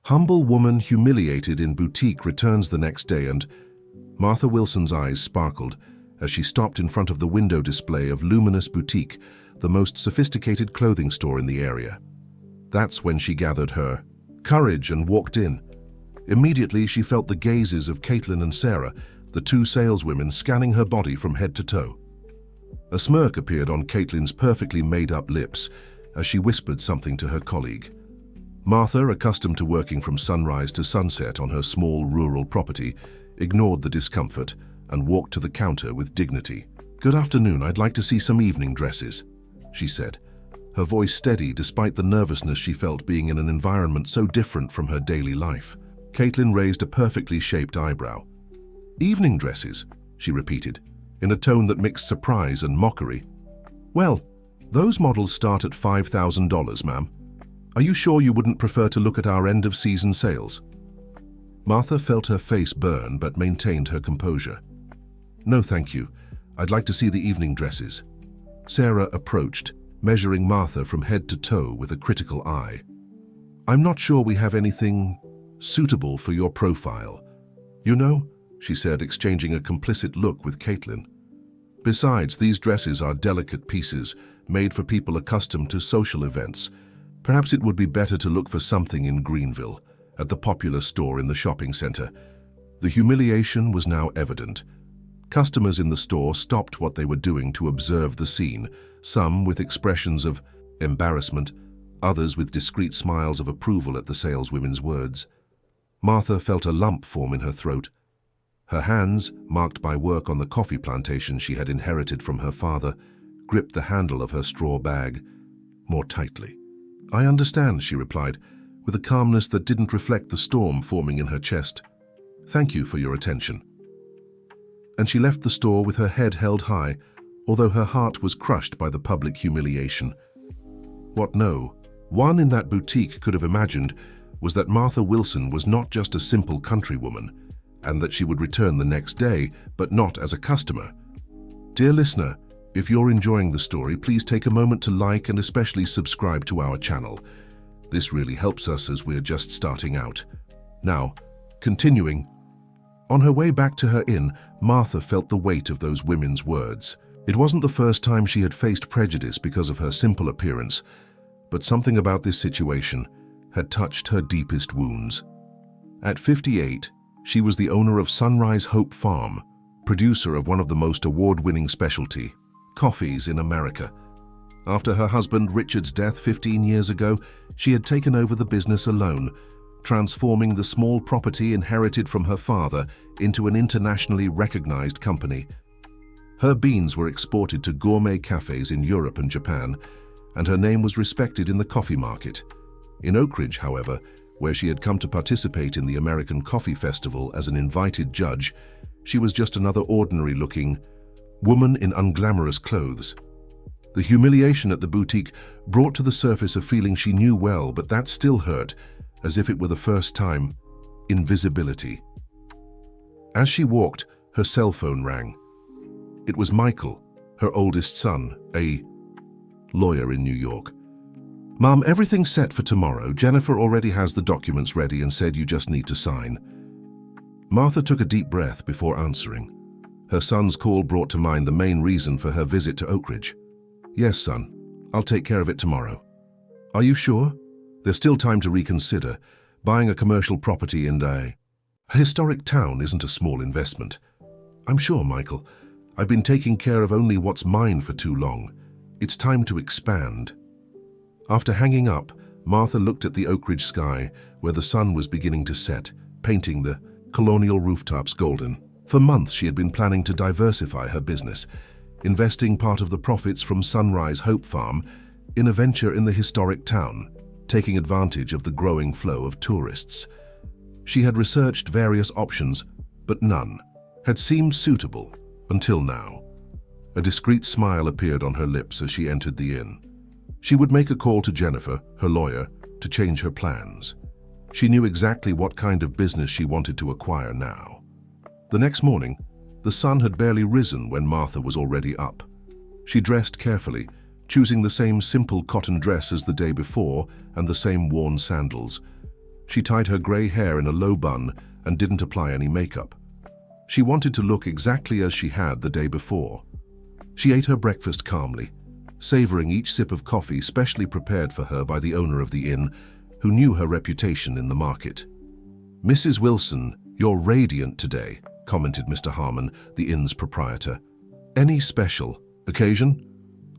Humble woman humiliated in boutique returns the next day, and Martha Wilson's eyes sparkled as she stopped in front of the window display of Luminous Boutique, the most sophisticated clothing store in the area. That's when she gathered her courage and walked in. Immediately, she felt the gazes of Caitlin and Sarah, the two saleswomen scanning her body from head to toe. A smirk appeared on Caitlin's perfectly made-up lips as she whispered something to her colleague. Martha, accustomed to working from sunrise to sunset on her small rural property, ignored the discomfort and walked to the counter with dignity. "Good afternoon, I'd like to see some evening dresses," she said, her voice steady despite the nervousness she felt being in an environment so different from her daily life. Caitlin raised a perfectly shaped eyebrow. "Evening dresses," she repeated, in a tone that mixed surprise and mockery. "Well, those models start at $5,000, ma'am. Are you sure you wouldn't prefer to look at our end-of-season sales?" Martha felt her face burn but maintained her composure. "No, thank you. I'd like to see the evening dresses." Sarah approached, measuring Martha from head to toe with a critical eye. "I'm not sure we have anything suitable for your profile. You know," she said, exchanging a complicit look with Caitlin. "Besides, these dresses are delicate pieces made for people accustomed to social events. Perhaps it would be better to look for something in Greenville, at the popular store in the shopping center." The humiliation was now evident. Customers in the store stopped what they were doing to observe the scene, some with expressions of embarrassment, others with discreet smiles of approval at the saleswomen's words. Martha felt a lump form in her throat. Her hands, marked by work on the coffee plantation she had inherited from her father, gripped the handle of her straw bag more tightly. "I understand," she replied, with a calmness that didn't reflect the storm forming in her chest. "Thank you for your attention." And she left the store with her head held high, although her heart was crushed by the public humiliation. What no one in that boutique could have imagined was that Martha Wilson was not just a simple countrywoman, and that she would return the next day, but not as a customer. Dear listener, if you're enjoying the story, please take a moment to like and especially subscribe to our channel. This really helps us as we're just starting out. Now, continuing. On her way back to her inn, Martha felt the weight of those women's words. It wasn't the first time she had faced prejudice because of her simple appearance, but something about this situation had touched her deepest wounds. At 58, she was the owner of Sunrise Hope Farm, producer of one of the most award-winning specialty coffees in America. After her husband Richard's death 15 years ago, she had taken over the business alone, transforming the small property inherited from her father into an internationally recognized company. Her beans were exported to gourmet cafes in Europe and Japan, and her name was respected in the coffee market. In Oak Ridge, however, where she had come to participate in the American Coffee Festival as an invited judge, she was just another ordinary-looking woman in unglamorous clothes. The humiliation at the boutique brought to the surface a feeling she knew well, but that still hurt, as if it were the first time: invisibility. As she walked, her cell phone rang. It was Michael, her oldest son, a lawyer in New York. "Mom, everything's set for tomorrow. Jennifer already has the documents ready and said you just need to sign." Martha took a deep breath before answering. Her son's call brought to mind the main reason for her visit to Oak Ridge. "Yes, son. I'll take care of it tomorrow." "Are you sure? There's still time to reconsider. Buying a commercial property in a historic town isn't a small investment." "I'm sure, Michael. I've been taking care of only what's mine for too long. It's time to expand." After hanging up, Martha looked at the Oak Ridge sky, where the sun was beginning to set, painting the colonial rooftops golden. For months she had been planning to diversify her business, investing part of the profits from Sunrise Hope Farm in a venture in the historic town, taking advantage of the growing flow of tourists. She had researched various options, but none had seemed suitable until now. A discreet smile appeared on her lips as she entered the inn. She would make a call to Jennifer, her lawyer, to change her plans. She knew exactly what kind of business she wanted to acquire now. The next morning, the sun had barely risen when Martha was already up. She dressed carefully, choosing the same simple cotton dress as the day before and the same worn sandals. She tied her grey hair in a low bun and didn't apply any makeup. She wanted to look exactly as she had the day before. She ate her breakfast calmly, savoring each sip of coffee specially prepared for her by the owner of the inn, who knew her reputation in the market. "Mrs. Wilson, you're radiant today," commented Mr. Harmon, the inn's proprietor. "Any special occasion?"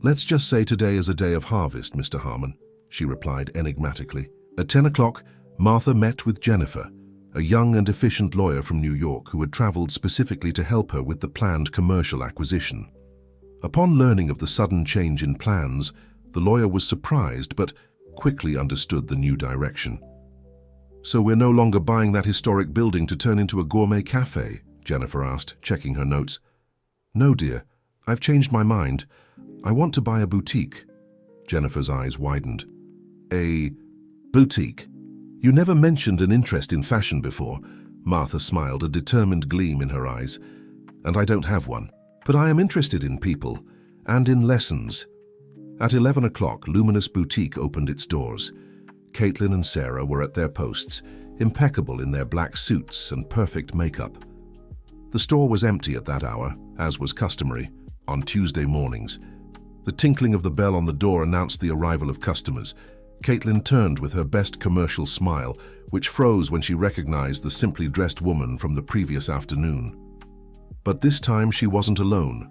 "Let's just say today is a day of harvest, Mr. Harmon," she replied enigmatically. At 10 o'clock, Martha met with Jennifer, a young and efficient lawyer from New York who had traveled specifically to help her with the planned commercial acquisition. Upon learning of the sudden change in plans, the lawyer was surprised but quickly understood the new direction. "So we're no longer buying that historic building to turn into a gourmet cafe?" Jennifer asked, checking her notes. "No, dear. I've changed my mind. I want to buy a boutique." Jennifer's eyes widened. "A boutique? You never mentioned an interest in fashion before." Martha smiled, a determined gleam in her eyes. "And I don't have one. But I am interested in people and in lessons." At 11 o'clock, Luminous Boutique opened its doors. Caitlin and Sarah were at their posts, impeccable in their black suits and perfect makeup. The store was empty at that hour, as was customary, on Tuesday mornings. The tinkling of the bell on the door announced the arrival of customers. Caitlin turned with her best commercial smile, which froze when she recognized the simply dressed woman from the previous afternoon. But this time she wasn't alone.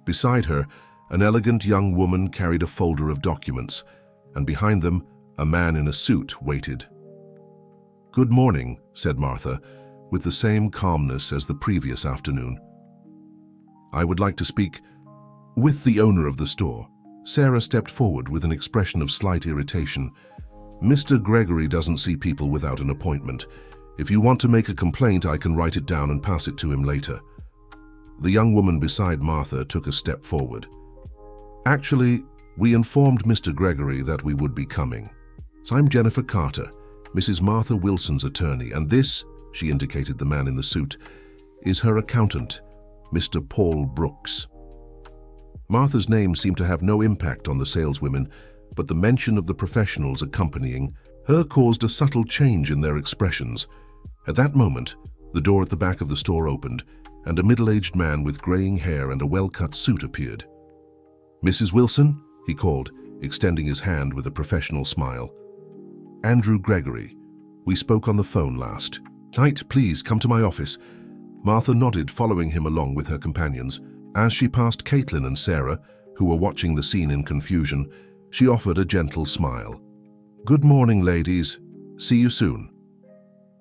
Beside her, an elegant young woman carried a folder of documents, and behind them, a man in a suit waited. "Good morning," said Martha, with the same calmness as the previous afternoon. "I would like to speak with the owner of the store." Sarah stepped forward with an expression of slight irritation. "Mr. Gregory doesn't see people without an appointment. If you want to make a complaint, I can write it down and pass it to him later." The young woman beside Martha took a step forward. "Actually, we informed Mr. Gregory that we would be coming. So I'm Jennifer Carter, Mrs. Martha Wilson's attorney, and this," she indicated the man in the suit, "is her accountant, Mr. Paul Brooks." Martha's name seemed to have no impact on the saleswomen, but the mention of the professionals accompanying her caused a subtle change in their expressions. At that moment, the door at the back of the store opened, and a middle-aged man with graying hair and a well-cut suit appeared. "Mrs. Wilson?" he called, extending his hand with a professional smile. "Andrew Gregory. We spoke on the phone last night. Please come to my office." Martha nodded, following him along with her companions. As she passed Caitlin and Sarah, who were watching the scene in confusion, she offered a gentle smile. "Good morning, ladies. See you soon."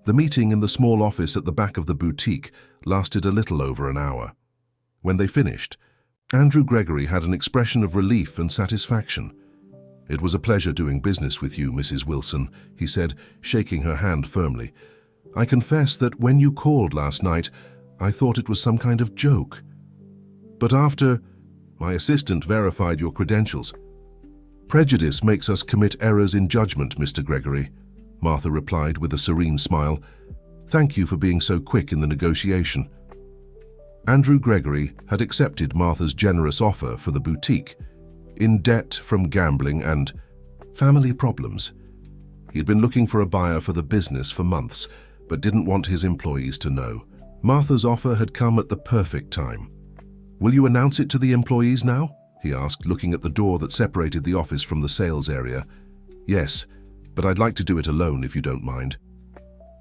The meeting in the small office at the back of the boutique lasted a little over an hour. When they finished, Andrew Gregory had an expression of relief and satisfaction. "It was a pleasure doing business with you, Mrs. Wilson," he said, shaking her hand firmly. "I confess that when you called last night, I thought it was some kind of joke. But after my assistant verified your credentials." "Prejudice makes us commit errors in judgment, Mr. Gregory," Martha replied with a serene smile. "Thank you for being so quick in the negotiation." Andrew Gregory had accepted Martha's generous offer for the boutique, in debt from gambling and family problems. He had been looking for a buyer for the business for months, but didn't want his employees to know. Martha's offer had come at the perfect time. "Will you announce it to the employees now?" he asked, looking at the door that separated the office from the sales area. "Yes, but I'd like to do it alone if you don't mind."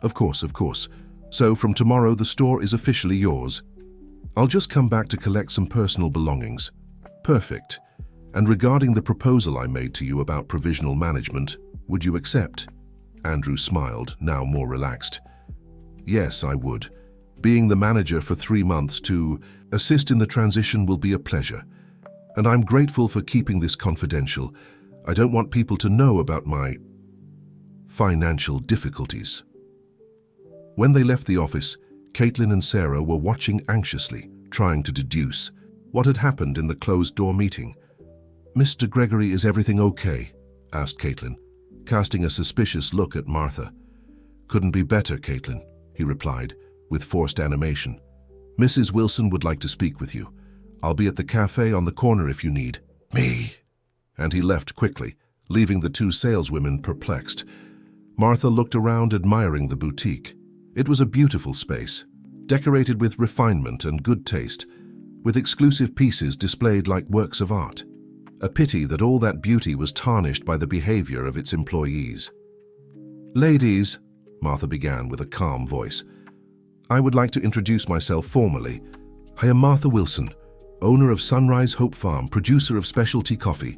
Of course. So from tomorrow the store is officially yours. I'll just come back to collect some personal belongings." "Perfect. And regarding the proposal I made to you about provisional management, would you accept?" Andrew smiled, now more relaxed. "Yes, I would. Being the manager for 3 months to assist in the transition will be a pleasure. And I'm grateful for keeping this confidential. I don't want people to know about my financial difficulties." When they left the office, Caitlin and Sarah were watching anxiously, trying to deduce what had happened in the closed-door meeting. "Mr. Gregory, is everything okay?" asked Caitlin, casting a suspicious look at Martha. "Couldn't be better, Caitlin," he replied, with forced animation. "Mrs. Wilson would like to speak with you. I'll be at the cafe on the corner if you need me." And he left quickly, leaving the two saleswomen perplexed. Martha looked around, admiring the boutique. It was a beautiful space, decorated with refinement and good taste, with exclusive pieces displayed like works of art. A pity that all that beauty was tarnished by the behavior of its employees. "Ladies," Martha began with a calm voice, "I would like to introduce myself formally. I am Martha Wilson, owner of Sunrise Hope Farm, producer of specialty coffee,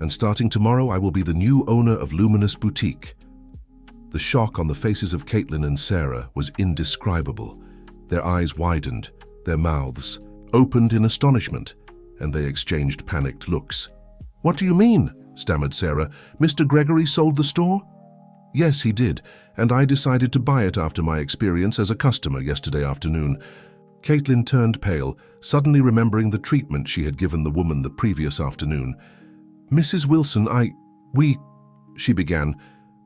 and starting tomorrow I will be the new owner of Luminous Boutique." The shock on the faces of Caitlin and Sarah was indescribable. Their eyes widened, their mouths opened in astonishment, and they exchanged panicked looks. "What do you mean?" stammered Sarah. "Mr. Gregory sold the store?" "Yes, he did, and I decided to buy it after my experience as a customer yesterday afternoon." Caitlin turned pale, suddenly remembering the treatment she had given the woman the previous afternoon. "Mrs. Wilson, she began,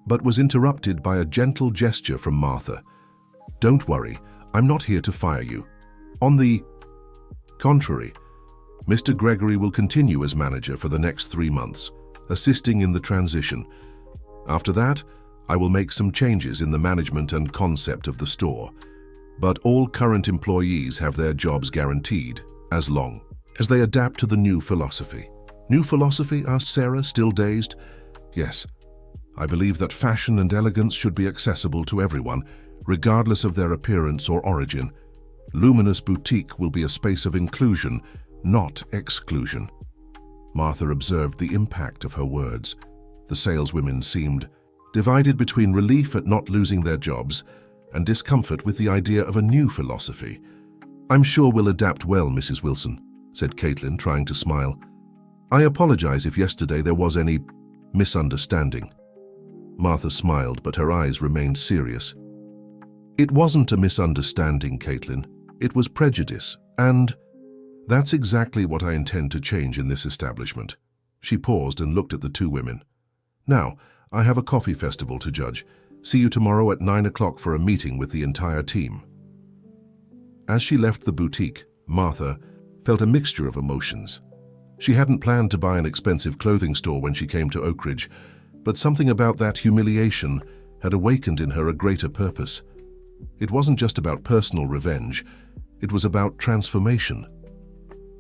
but was interrupted by a gentle gesture from Martha. "Don't worry, I'm not here to fire you. On the contrary, Mr. Gregory will continue as manager for the next 3 months, assisting in the transition. After that, I will make some changes in the management and concept of the store. But all current employees have their jobs guaranteed, as long as they adapt to the new philosophy." "New philosophy?" asked Sarah, still dazed. "Yes. I believe that fashion and elegance should be accessible to everyone, regardless of their appearance or origin. Luminous Boutique will be a space of inclusion, not exclusion." Martha observed the impact of her words. The saleswomen seemed divided between relief at not losing their jobs and discomfort with the idea of a new philosophy. "I'm sure we'll adapt well, Mrs. Wilson," said Caitlin, trying to smile. "I apologize if yesterday there was any misunderstanding." Martha smiled, but her eyes remained serious. "It wasn't a misunderstanding, Caitlin. It was prejudice, and that's exactly what I intend to change in this establishment." She paused and looked at the two women. "Now, I have a coffee festival to judge. See you tomorrow at 9 o'clock for a meeting with the entire team." As she left the boutique, Martha felt a mixture of emotions. She hadn't planned to buy an expensive clothing store when she came to Oak Ridge, but something about that humiliation had awakened in her a greater purpose. It wasn't just about personal revenge, it was about transformation.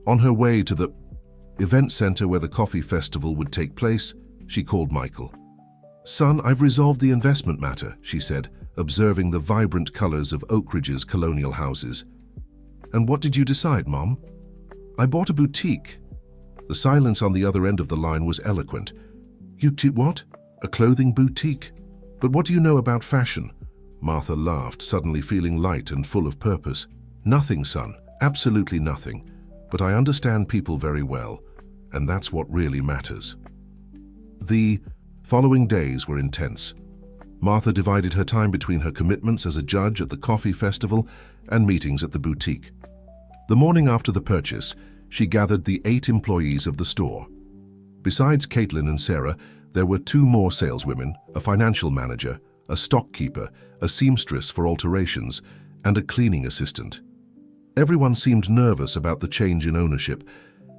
On her way to the event center where the coffee festival would take place, she called Michael. "Son, I've resolved the investment matter," she said, observing the vibrant colors of Oak Ridge's colonial houses. "And what did you decide, Mom?" "I bought a boutique." The silence on the other end of the line was eloquent. What? A clothing boutique? But what do you know about fashion?" Martha laughed, suddenly feeling light and full of purpose. "Nothing, son, absolutely nothing. But I understand people very well, and that's what really matters." The following days were intense. Martha divided her time between her commitments as a judge at the coffee festival and meetings at the boutique. The morning after the purchase, she gathered the 8 employees of the store. Besides Caitlin and Sarah, there were 2 more saleswomen, a financial manager, a stockkeeper, a seamstress for alterations, and a cleaning assistant. Everyone seemed nervous about the change in ownership,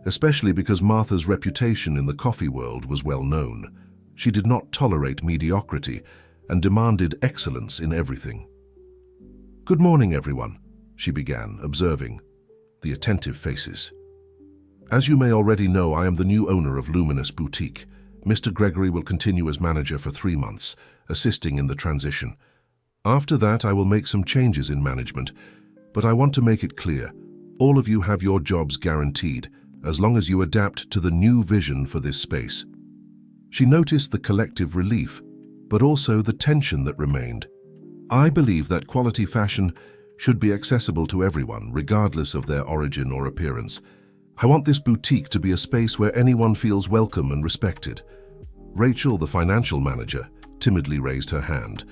especially because Martha's reputation in the coffee world was well known. She did not tolerate mediocrity and demanded excellence in everything. "Good morning, everyone," she began, observing the attentive faces. "As you may already know, I am the new owner of Luminous Boutique. Mr. Gregory will continue as manager for 3 months, assisting in the transition. After that, I will make some changes in management, but I want to make it clear, all of you have your jobs guaranteed, as long as you adapt to the new vision for this space." She noticed the collective relief, but also the tension that remained. "I believe that quality fashion should be accessible to everyone, regardless of their origin or appearance. I want this boutique to be a space where anyone feels welcome and respected." Rachel, the financial manager, timidly raised her hand.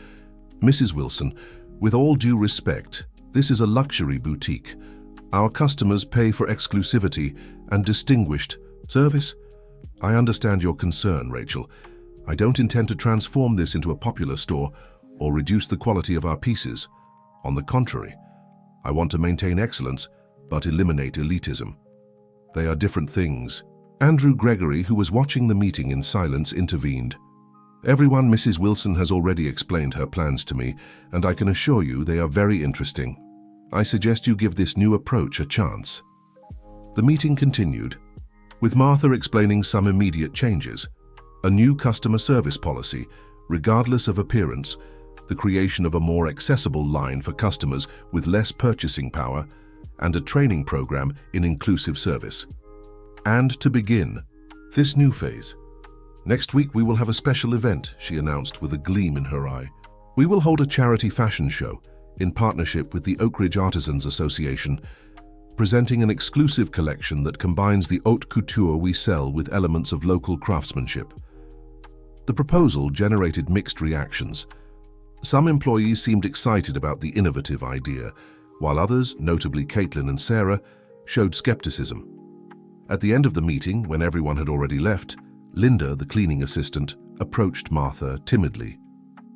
"Mrs. Wilson, with all due respect, this is a luxury boutique. Our customers pay for exclusivity and distinguished service." "I understand your concern, Rachel. I don't intend to transform this into a popular store or reduce the quality of our pieces. On the contrary, I want to maintain excellence, but eliminate elitism. They are different things." Andrew Gregory, who was watching the meeting in silence, intervened. Everyone, Mrs. Wilson has already explained her plans to me, and I can assure you they are very interesting. I suggest you give this new approach a chance. The meeting continued, with Martha explaining some immediate changes: a new customer service policy, regardless of appearance, the creation of a more accessible line for customers with less purchasing power, and a training program in inclusive service. And to begin this new phase, next week we will have a special event, she announced with a gleam in her eye. We will hold a charity fashion show in partnership with the Oak Ridge Artisans Association, presenting an exclusive collection that combines the haute couture we sell with elements of local craftsmanship. The proposal generated mixed reactions. Some employees seemed excited about the innovative idea, while others, notably Caitlin and Sarah, showed skepticism. At the end of the meeting, when everyone had already left, Linda, the cleaning assistant, approached Martha timidly.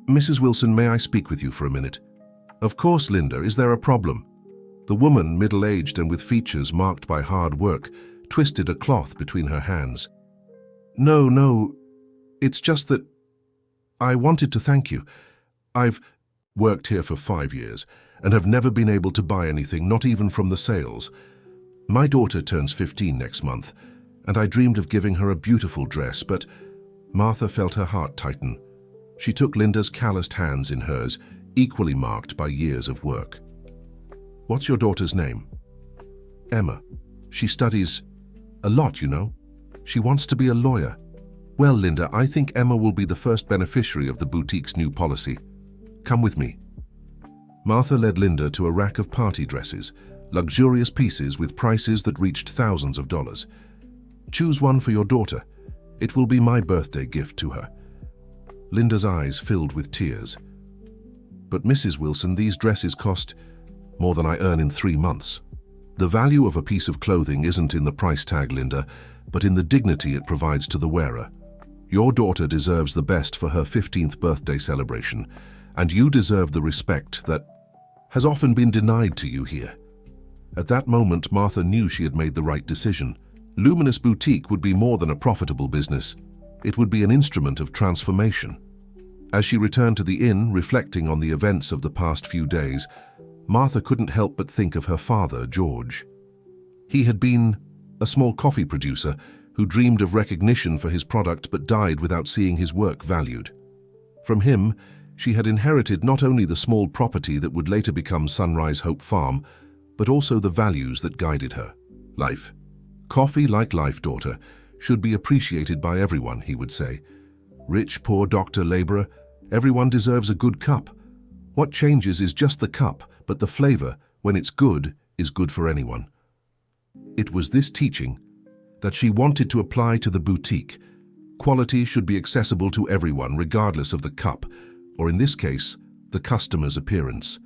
"Mrs. Wilson, may I speak with you for a minute?" "Of course, Linda. Is there a problem?" The woman, middle-aged and with features marked by hard work, twisted a cloth between her hands. No, it's just that I wanted to thank you. I've worked here for 5 years and have never been able to buy anything, not even from the sales. My daughter turns 15 next month, and I dreamed of giving her a beautiful dress, but Martha felt her heart tighten. She took Linda's calloused hands in hers, equally marked by years of work. "What's your daughter's name?" "Emma. She studies a lot, you know. She wants to be a lawyer." "Well, Linda, I think Emma will be the first beneficiary of the boutique's new policy. Come with me." Martha led Linda to a rack of party dresses, luxurious pieces with prices that reached thousands of dollars. "Choose one for your daughter. It will be my birthday gift to her." Linda's eyes filled with tears. "But Mrs. Wilson, these dresses cost more than I earn in 3 months. The value of a piece of clothing isn't in the price tag, Linda, but in the dignity it provides to the wearer. Your daughter deserves the best for her 15th birthday celebration, and you deserve the respect that has often been denied to you here." At that moment, Martha knew she had made the right decision. Luminous Boutique would be more than a profitable business. It would be an instrument of transformation. As she returned to the inn, reflecting on the events of the past few days, Martha couldn't help but think of her father, George. He had been a small coffee producer who dreamed of recognition for his product but died without seeing his work valued. From him, she had inherited not only the small property that would later become Sunrise Hope Farm, but also the values that guided her. Life. "Coffee, like life, daughter, should be appreciated by everyone," he would say. "Rich, poor, doctor, laborer, everyone deserves a good cup. What changes is just the cup, but the flavor, when it's good, is good for anyone." It was this teaching that she wanted to apply to the boutique. Quality should be accessible to everyone, regardless of the cup, or in this case, the customer's appearance.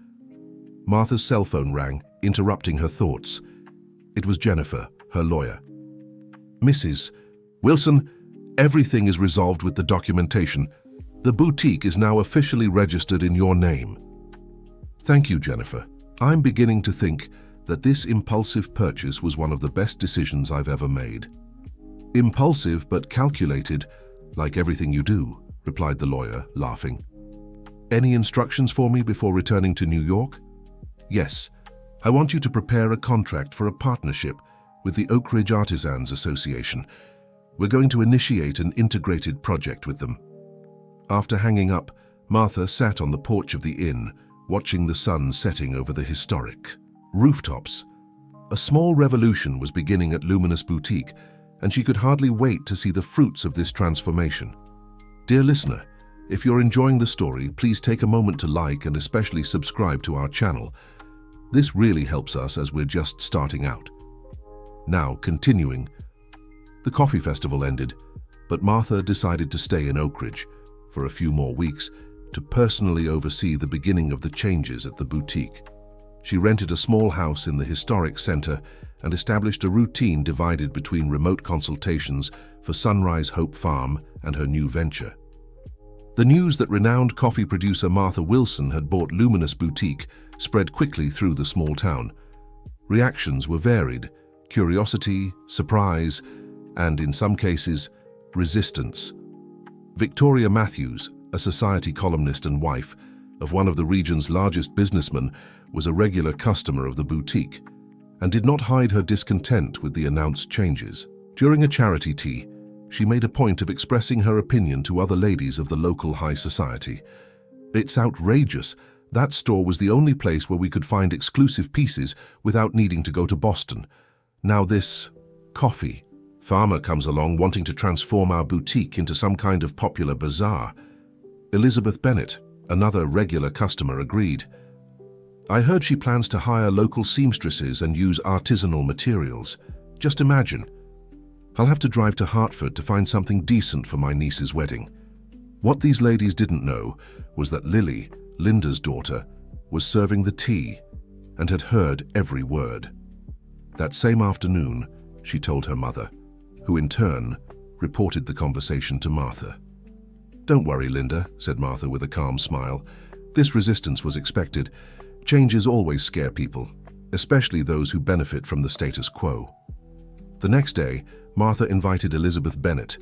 Martha's cell phone rang, interrupting her thoughts. It was Jennifer, her lawyer. "Mrs. Wilson, everything is resolved with the documentation. The boutique is now officially registered in your name." "Thank you, Jennifer. I'm beginning to think that this impulsive purchase was one of the best decisions I've ever made." "Impulsive but calculated, like everything you do," replied the lawyer, laughing. "Any instructions for me before returning to New York?" "Yes. I want you to prepare a contract for a partnership with the Oak Ridge Artisans Association. We're going to initiate an integrated project with them." After hanging up, Martha sat on the porch of the inn, watching the sun setting over the historic rooftops. A small revolution was beginning at Luminous Boutique, and she could hardly wait to see the fruits of this transformation. Dear listener, if you're enjoying the story, please take a moment to like and especially subscribe to our channel. This really helps us as we're just starting out. Now, continuing, the coffee festival ended, but Martha decided to stay in Oak Ridge for a few more weeks to personally oversee the beginning of the changes at the boutique. She rented a small house in the historic center and established a routine divided between remote consultations for Sunrise Hope Farm and her new venture. The news that renowned coffee producer Martha Wilson had bought Luminous Boutique spread quickly through the small town. Reactions were varied: curiosity, surprise, and in some cases, resistance. Victoria Matthews, a society columnist and wife of one of the region's largest businessmen, was a regular customer of the boutique and did not hide her discontent with the announced changes. During a charity tea, she made a point of expressing her opinion to other ladies of the local high society. "It's outrageous. That store was the only place where we could find exclusive pieces without needing to go to Boston. Now this coffee farmer comes along wanting to transform our boutique into some kind of popular bazaar." Elizabeth Bennett, another regular customer, agreed. "I heard she plans to hire local seamstresses and use artisanal materials. Just imagine. I'll have to drive to Hartford to find something decent for my niece's wedding." What these ladies didn't know was that Lily, Linda's daughter, was serving the tea and had heard every word. That same afternoon, she told her mother, who in turn reported the conversation to Martha. "Don't worry, Linda," said Martha with a calm smile. "This resistance was expected. Changes always scare people, especially those who benefit from the status quo." The next day, Martha invited Elizabeth Bennett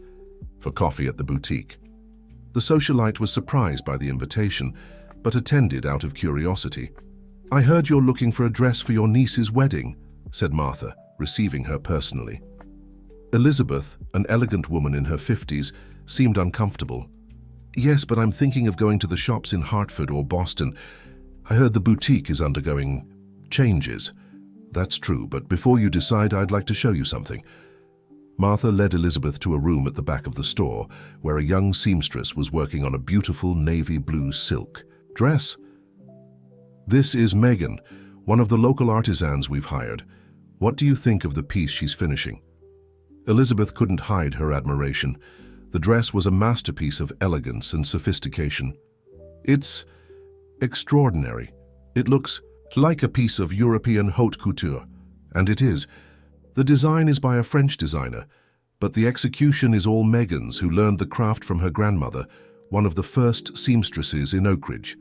for coffee at the boutique. The socialite was surprised by the invitation, but attended out of curiosity. "I heard you're looking for a dress for your niece's wedding," said Martha, receiving her personally. Elizabeth, an elegant woman in her 50s, seemed uncomfortable. "Yes, but I'm thinking of going to the shops in Hartford or Boston. I heard the boutique is undergoing changes." "That's true, but before you decide, I'd like to show you something." Martha led Elizabeth to a room at the back of the store, where a young seamstress was working on a beautiful navy blue silk dress. "This is Megan, one of the local artisans we've hired. What do you think of the piece she's finishing?" Elizabeth couldn't hide her admiration. The dress was a masterpiece of elegance and sophistication. "It's extraordinary. It looks like a piece of European haute couture." And it is. The design is by a French designer, but the execution is all Megan's, who learned the craft from her grandmother, one of the first seamstresses in Oak Ridge.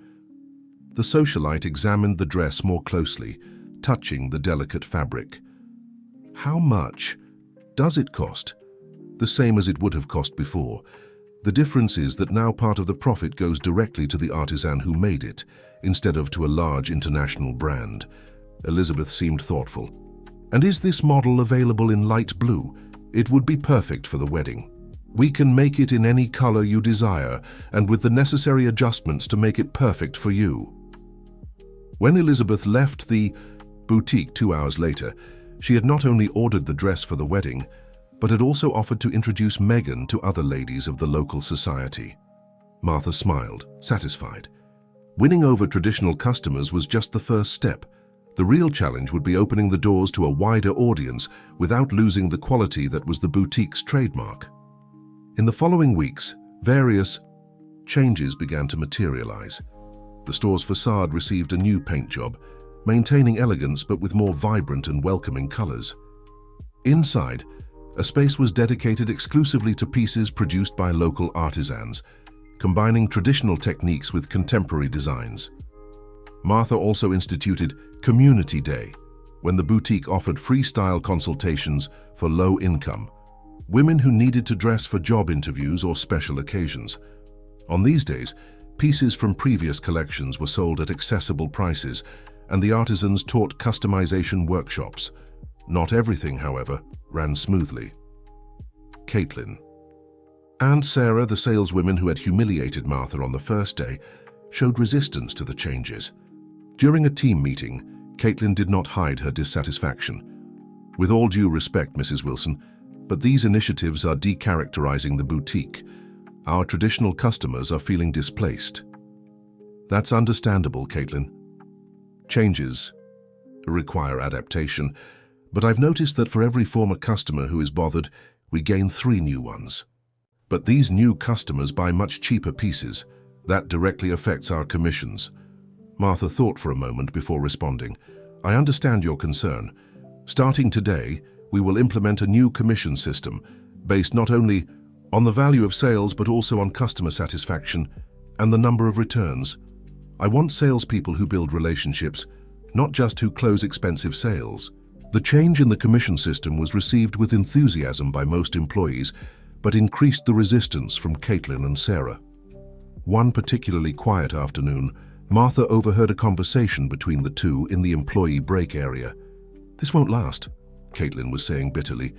The socialite examined the dress more closely, touching the delicate fabric. "How much does it cost?" "The same as it would have cost before. The difference is that now part of the profit goes directly to the artisan who made it, instead of to a large international brand." Elizabeth seemed thoughtful. "And is this model available in light blue? It would be perfect for the wedding. We can make it in any color you desire, and with the necessary adjustments to make it perfect for you." When Elizabeth left the boutique 2 hours later, she had not only ordered the dress for the wedding, but had also offered to introduce Megan to other ladies of the local society. Martha smiled, satisfied. Winning over traditional customers was just the first step. The real challenge would be opening the doors to a wider audience without losing the quality that was the boutique's trademark. In the following weeks, various changes began to materialize. The store's facade received a new paint job, maintaining elegance but with more vibrant and welcoming colors. Inside, a space was dedicated exclusively to pieces produced by local artisans, combining traditional techniques with contemporary designs. Martha also instituted Community Day, when the boutique offered freestyle consultations for low income, women who needed to dress for job interviews or special occasions. On these days, pieces from previous collections were sold at accessible prices, and the artisans taught customization workshops. Not everything, however, ran smoothly. Caitlin and Sarah, the saleswomen who had humiliated Martha on the first day, showed resistance to the changes. During a team meeting, Caitlin did not hide her dissatisfaction. "With all due respect, Mrs. Wilson, but these initiatives are decharacterizing the boutique. Our traditional customers are feeling displaced." "That's understandable, Caitlin. Changes require adaptation, but I've noticed that for every former customer who is bothered, we gain 3 new ones. But these new customers buy much cheaper pieces. That directly affects our commissions." Martha thought for a moment before responding. "I understand your concern. Starting today, we will implement a new commission system based not only on the value of sales but also on customer satisfaction and the number of returns. I want salespeople who build relationships, not just who close expensive sales." The change in the commission system was received with enthusiasm by most employees, but increased the resistance from Caitlin and Sarah. One particularly quiet afternoon, Martha overheard a conversation between the two in the employee break area. "This won't last," Caitlin was saying bitterly.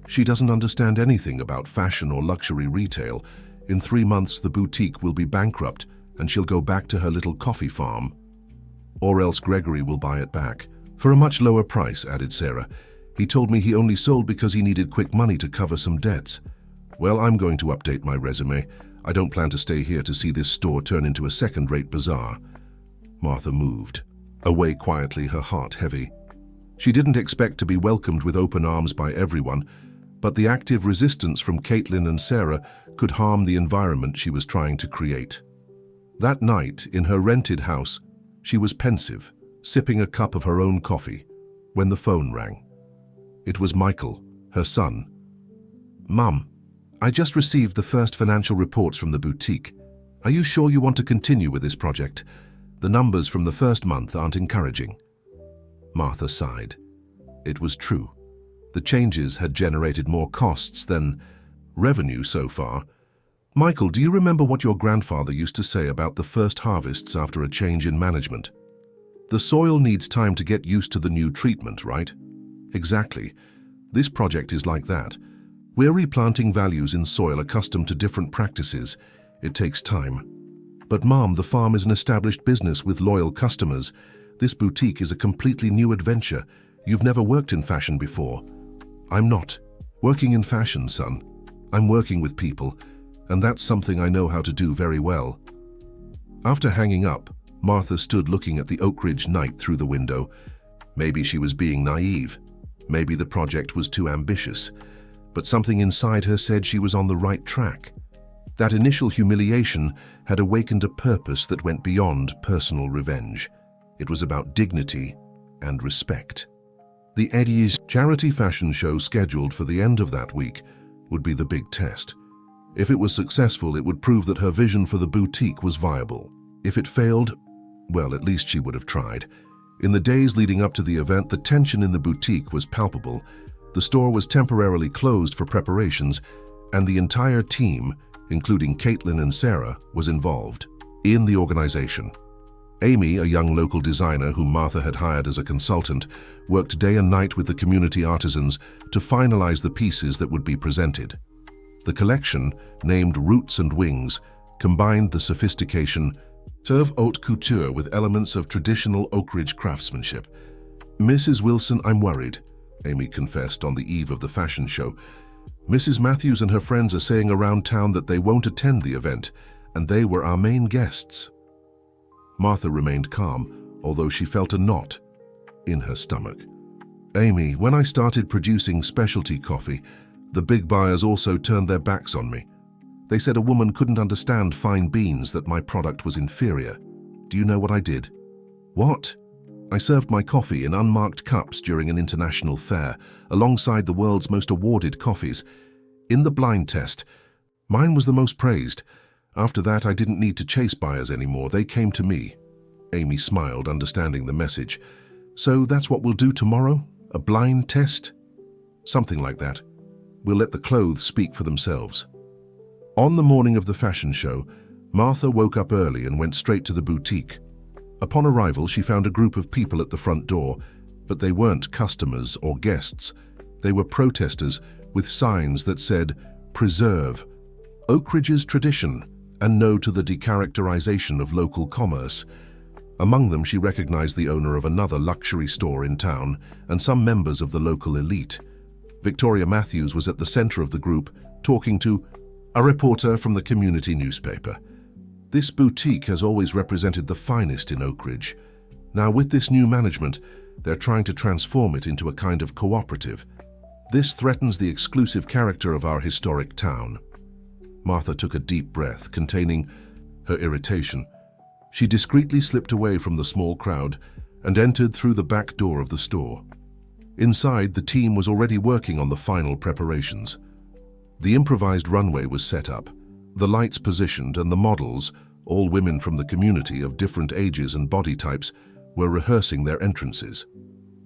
"She doesn't understand anything about fashion or luxury retail. In 3 months, the boutique will be bankrupt and she'll go back to her little coffee farm. Or else Gregory will buy it back. For a much lower price," added Sarah. "He told me he only sold because he needed quick money to cover some debts." "Well, I'm going to update my resume. I don't plan to stay here to see this store turn into a second-rate bazaar." Martha moved, away quietly, her heart heavy. She didn't expect to be welcomed with open arms by everyone, but the active resistance from Caitlin and Sarah could harm the environment she was trying to create. That night, in her rented house, she was pensive, sipping a cup of her own coffee, when the phone rang. It was Michael, her son. "Mum, I just received the first financial reports from the boutique. Are you sure you want to continue with this project? The numbers from the first month aren't encouraging." Martha sighed. It was true. The changes had generated more costs than revenue so far. "Michael, do you remember what your grandfather used to say about the first harvests after a change in management? The soil needs time to get used to the new treatment, right?" "Exactly. This project is like that. We're replanting values in soil accustomed to different practices. It takes time." "But Mom, the farm is an established business with loyal customers. This boutique is a completely new adventure. You've never worked in fashion before." "I'm not working in fashion, son. I'm working with people, and that's something I know how to do very well." After hanging up, Martha stood looking at the Oak Ridge night through the window. Maybe she was being naive. Maybe the project was too ambitious. But something inside her said she was on the right track. That initial humiliation had awakened a purpose that went beyond personal revenge. It was about dignity and respect. The Eddie's charity fashion show scheduled for the end of that week would be the big test. If it was successful, it would prove that her vision for the boutique was viable. If it failed, well, at least she would have tried. In the days leading up to the event, the tension in the boutique was palpable. The store was temporarily closed for preparations, and the entire team, including Caitlin and Sarah, was involved in the organization. Amy, a young local designer whom Martha had hired as a consultant, worked day and night with the community artisans to finalize the pieces that would be presented. The collection, named Roots and Wings, combined the sophistication of haute couture with elements of traditional Oak Ridge craftsmanship. "Mrs. Wilson, I'm worried," Amy confessed on the eve of the fashion show. "Mrs. Matthews and her friends are saying around town that they won't attend the event, and they were our main guests." Martha remained calm, although she felt a knot in her stomach. "Amy, when I started producing specialty coffee, the big buyers also turned their backs on me. They said a woman couldn't understand fine beans, that my product was inferior. Do you know what I did?" "What?" "I served my coffee in unmarked cups during an international fair, alongside the world's most awarded coffees. In the blind test, mine was the most praised. After that, I didn't need to chase buyers anymore. They came to me." Amy smiled, understanding the message. "So that's what we'll do tomorrow? A blind test?" "Something like that. We'll let the clothes speak for themselves." On the morning of the fashion show, Martha woke up early and went straight to the boutique. Upon arrival, she found a group of people at the front door, but they weren't customers or guests. They were protesters with signs that said, "Preserve Oak Ridge's tradition and no to the decharacterization of local commerce." Among them, she recognized the owner of another luxury store in town and some members of the local elite. Victoria Matthews was at the center of the group, talking to a reporter from the community newspaper. "This boutique has always represented the finest in Oak Ridge. Now, with this new management, they're trying to transform it into a kind of cooperative. This threatens the exclusive character of our historic town." Martha took a deep breath, containing her irritation. She discreetly slipped away from the small crowd and entered through the back door of the store. Inside, the team was already working on the final preparations. The improvised runway was set up, the lights positioned, and the models, all women from the community of different ages and body types, were rehearsing their entrances.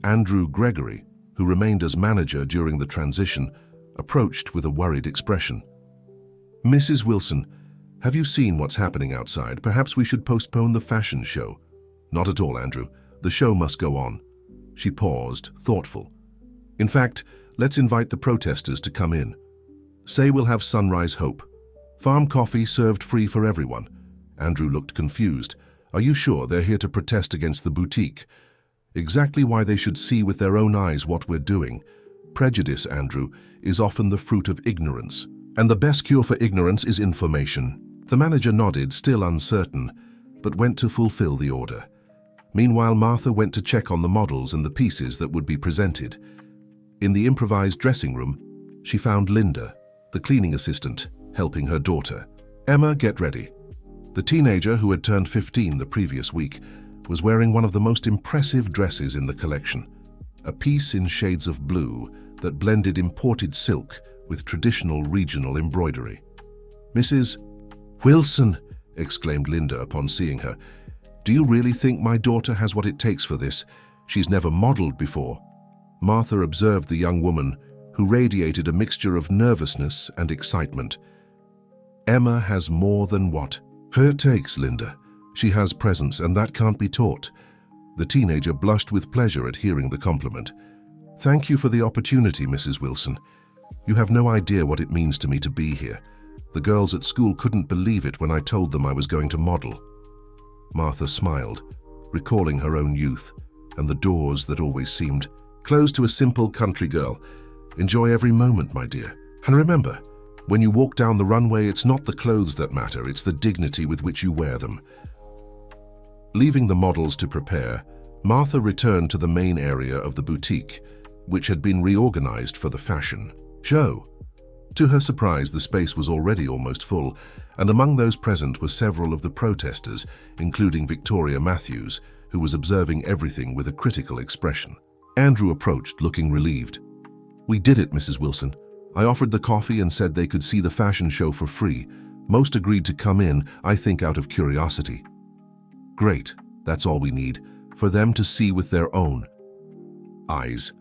Andrew Gregory, who remained as manager during the transition, approached with a worried expression. "Mrs. Wilson, have you seen what's happening outside? Perhaps we should postpone the fashion show." "Not at all, Andrew. The show must go on." She paused, thoughtful. "In fact, let's invite the protesters to come in. Say we'll have Sunrise Hope. Farm coffee served free for everyone." Andrew looked confused. "Are you sure they're here to protest against the boutique?" "Exactly why they should see with their own eyes what we're doing. Prejudice, Andrew, is often the fruit of ignorance. And the best cure for ignorance is information." The manager nodded, still uncertain, but went to fulfill the order. Meanwhile, Martha went to check on the models and the pieces that would be presented. In the improvised dressing room, she found Linda, the cleaning assistant, helping her daughter. "Emma, get ready." The teenager, who had turned 15 the previous week, was wearing one of the most impressive dresses in the collection, a piece in shades of blue that blended imported silk with traditional regional embroidery. "Mrs. Wilson," exclaimed Linda upon seeing her, "do you really think my daughter has what it takes for this? She's never modeled before." Martha observed the young woman, who radiated a mixture of nervousness and excitement. "Emma has more than what her takes, Linda. She has presence, and that can't be taught." The teenager blushed with pleasure at hearing the compliment. "Thank you for the opportunity, Mrs. Wilson. You have no idea what it means to me to be here. The girls at school couldn't believe it when I told them I was going to model." Martha smiled, recalling her own youth and the doors that always seemed closed to a simple country girl. "Enjoy every moment, my dear. And remember, when you walk down the runway, it's not the clothes that matter, it's the dignity with which you wear them." Leaving the models to prepare, Martha returned to the main area of the boutique, which had been reorganized for the fashion show. To her surprise, the space was already almost full, and among those present were several of the protesters, including Victoria Matthews, who was observing everything with a critical expression. Andrew approached, looking relieved. "We did it, Mrs. Wilson. I offered the coffee and said they could see the fashion show for free. Most agreed to come in, I think out of curiosity." "Great. That's all we need, for them to see with their own eyes."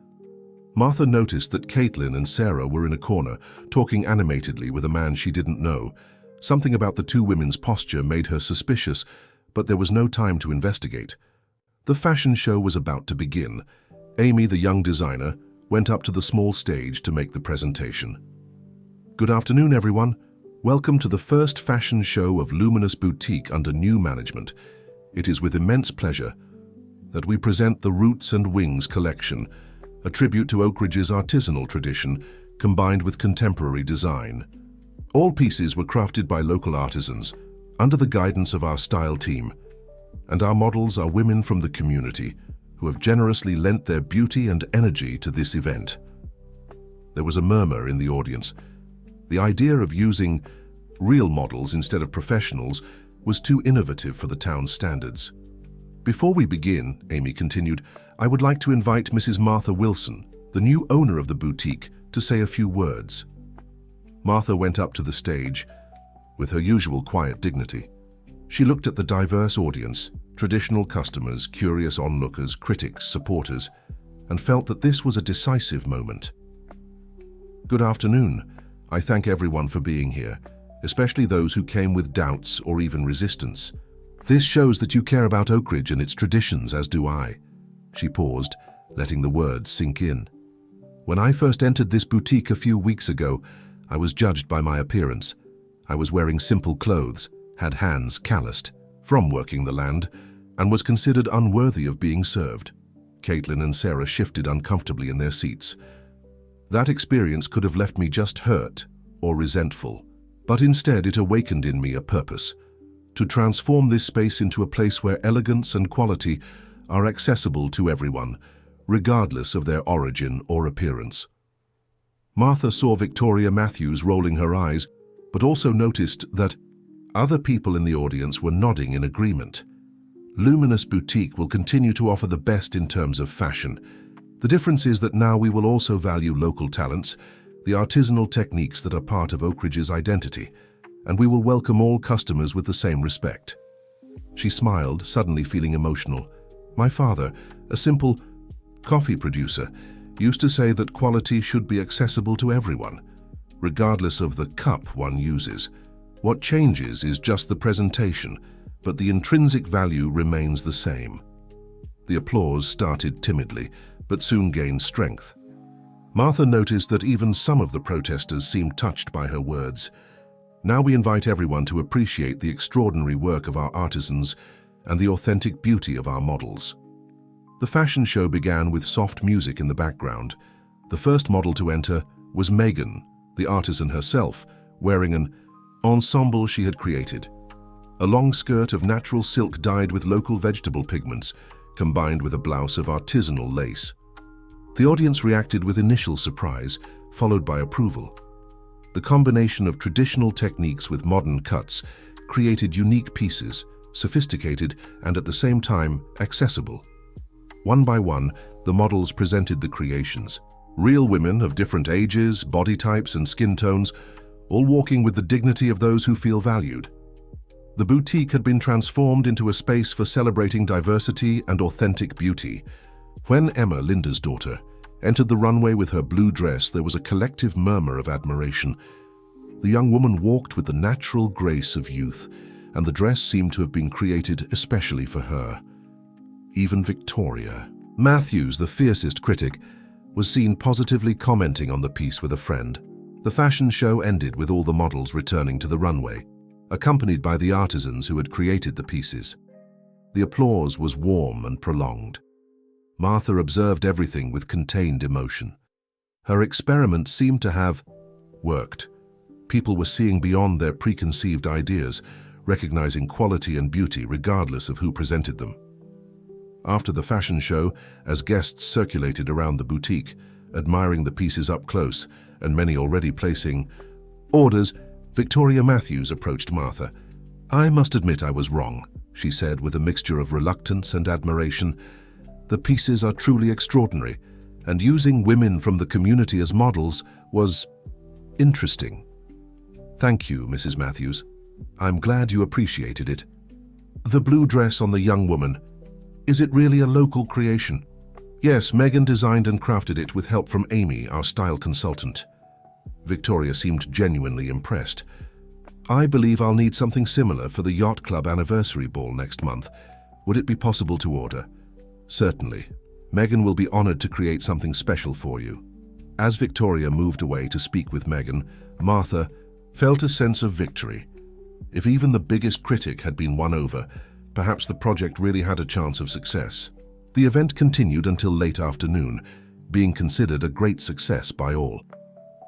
Martha noticed that Caitlin and Sarah were in a corner, talking animatedly with a man she didn't know. Something about the two women's posture made her suspicious, but there was no time to investigate. The fashion show was about to begin. Amy, the young designer, went up to the small stage to make the presentation. "Good afternoon, everyone. Welcome to the first fashion show of Luminous Boutique under new management. It is with immense pleasure that we present the Roots and Wings collection, a tribute to Oak Ridge's artisanal tradition combined with contemporary design. All pieces were crafted by local artisans under the guidance of our style team, and our models are women from the community who have generously lent their beauty and energy to this event." There was a murmur in the audience. The idea of using real models instead of professionals was too innovative for the town's standards. "Before we begin," Amy continued, "I would like to invite Mrs. Martha Wilson, the new owner of the boutique, to say a few words." Martha went up to the stage with her usual quiet dignity. She looked at the diverse audience, traditional customers, curious onlookers, critics, supporters, and felt that this was a decisive moment. "Good afternoon. I thank everyone for being here, especially those who came with doubts or even resistance. This shows that you care about Oak Ridge and its traditions, as do I." She paused, letting the words sink in. "When I first entered this boutique a few weeks ago, I was judged by my appearance. I was wearing simple clothes, had hands calloused from working the land, and was considered unworthy of being served." Caitlin and Sarah shifted uncomfortably in their seats. "That experience could have left me just hurt or resentful, but instead it awakened in me a purpose: to transform this space into a place where elegance and quality are accessible to everyone, regardless of their origin or appearance." Martha saw Victoria Matthews rolling her eyes, but also noticed that other people in the audience were nodding in agreement. Luminous Boutique will continue to offer the best in terms of fashion. The difference is that now we will also value local talents, the artisanal techniques that are part of Oak Ridge's identity, and we will welcome all customers with the same respect. She smiled, suddenly feeling emotional. "My father, a simple coffee producer, used to say that quality should be accessible to everyone. regardless of the cup one uses. What changes is just the presentation, but the intrinsic value remains the same. The applause started timidly, but soon gained strength. Martha noticed that even some of the protesters seemed touched by her words. Now we invite everyone to appreciate the extraordinary work of our artisans and the authentic beauty of our models. The fashion show began with soft music in the background. The first model to enter was Megan, the artisan herself, wearing an ensemble she had created. A long skirt of natural silk dyed with local vegetable pigments, combined with a blouse of artisanal lace. The audience reacted with initial surprise, followed by approval. The combination of traditional techniques with modern cuts created unique pieces, sophisticated and at the same time accessible. One by one, the models presented the creations. Real women of different ages, body types and skin tones, all walking with the dignity of those who feel valued. The boutique had been transformed into a space for celebrating diversity and authentic beauty. When Emma, Linda's daughter, entered the runway with her blue dress, there was a collective murmur of admiration. The young woman walked with the natural grace of youth, and the dress seemed to have been created especially for her. Even Victoria Matthews, the fiercest critic, was seen positively commenting on the piece with a friend. The fashion show ended with all the models returning to the runway, accompanied by the artisans who had created the pieces. The applause was warm and prolonged. Martha observed everything with contained emotion. Her experiment seemed to have worked. People were seeing beyond their preconceived ideas, recognizing quality and beauty regardless of who presented them. After the fashion show, as guests circulated around the boutique, admiring the pieces up close, and many already placing orders, Victoria Matthews approached Martha. "I must admit I was wrong," she said with a mixture of reluctance and admiration. "The pieces are truly extraordinary, and using women from the community as models was interesting." "Thank you, Mrs. Matthews. I'm glad you appreciated it. The blue dress on the young woman, is it really a local creation?" "Yes, Megan designed and crafted it with help from Amy, our style consultant." Victoria seemed genuinely impressed. "I believe I'll need something similar for the Yacht Club anniversary ball next month. Would it be possible to order?" "Certainly. Megan will be honored to create something special for you." As Victoria moved away to speak with Megan, Martha felt a sense of victory. If even the biggest critic had been won over, perhaps the project really had a chance of success. The event continued until late afternoon, being considered a great success by all.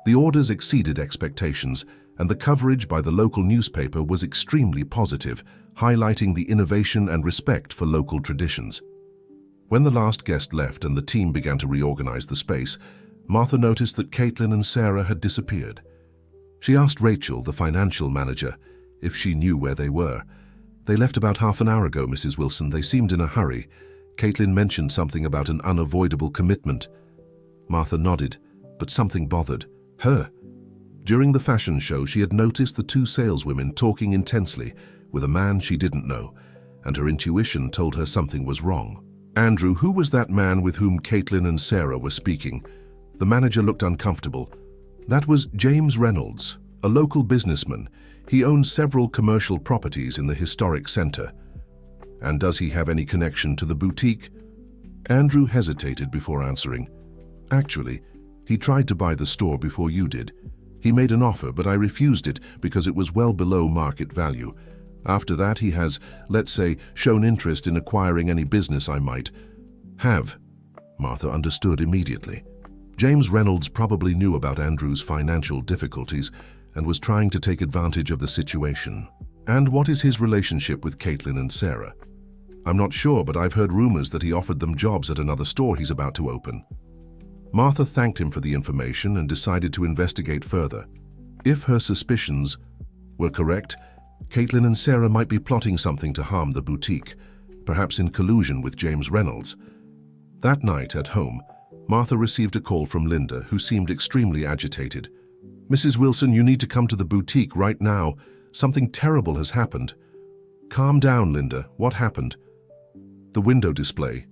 The orders exceeded expectations, and the coverage by the local newspaper was extremely positive, highlighting the innovation and respect for local traditions. When the last guest left and the team began to reorganize the space, Martha noticed that Caitlin and Sarah had disappeared. She asked Rachel, the financial manager, if she knew where they were. "They left about half an hour ago, Mrs. Wilson. They seemed in a hurry. Caitlin mentioned something about an unavoidable commitment." Martha nodded, but something bothered her. During the fashion show, she had noticed the two saleswomen talking intensely with a man she didn't know, and her intuition told her something was wrong. "Andrew, who was that man with whom Caitlin and Sarah were speaking?" The manager looked uncomfortable. "That was James Reynolds, a local businessman. He owns several commercial properties in the historic center." "And does he have any connection to the boutique?" Andrew hesitated before answering. "Actually, he tried to buy the store before you did. He made an offer, but I refused it because it was well below market value. After that, he has, let's say, shown interest in acquiring any business I might have." Martha understood immediately. James Reynolds probably knew about Andrew's financial difficulties and was trying to take advantage of the situation. "And what is his relationship with Caitlin and Sarah?" "I'm not sure, but I've heard rumors that he offered them jobs at another store he's about to open." Martha thanked him for the information and decided to investigate further. If her suspicions were correct, Caitlin and Sarah might be plotting something to harm the boutique, perhaps in collusion with James Reynolds. That night at home, Martha received a call from Linda, who seemed extremely agitated. "Mrs. Wilson, you need to come to the boutique right now. Something terrible has happened." "Calm down, Linda. What happened?" "The window display.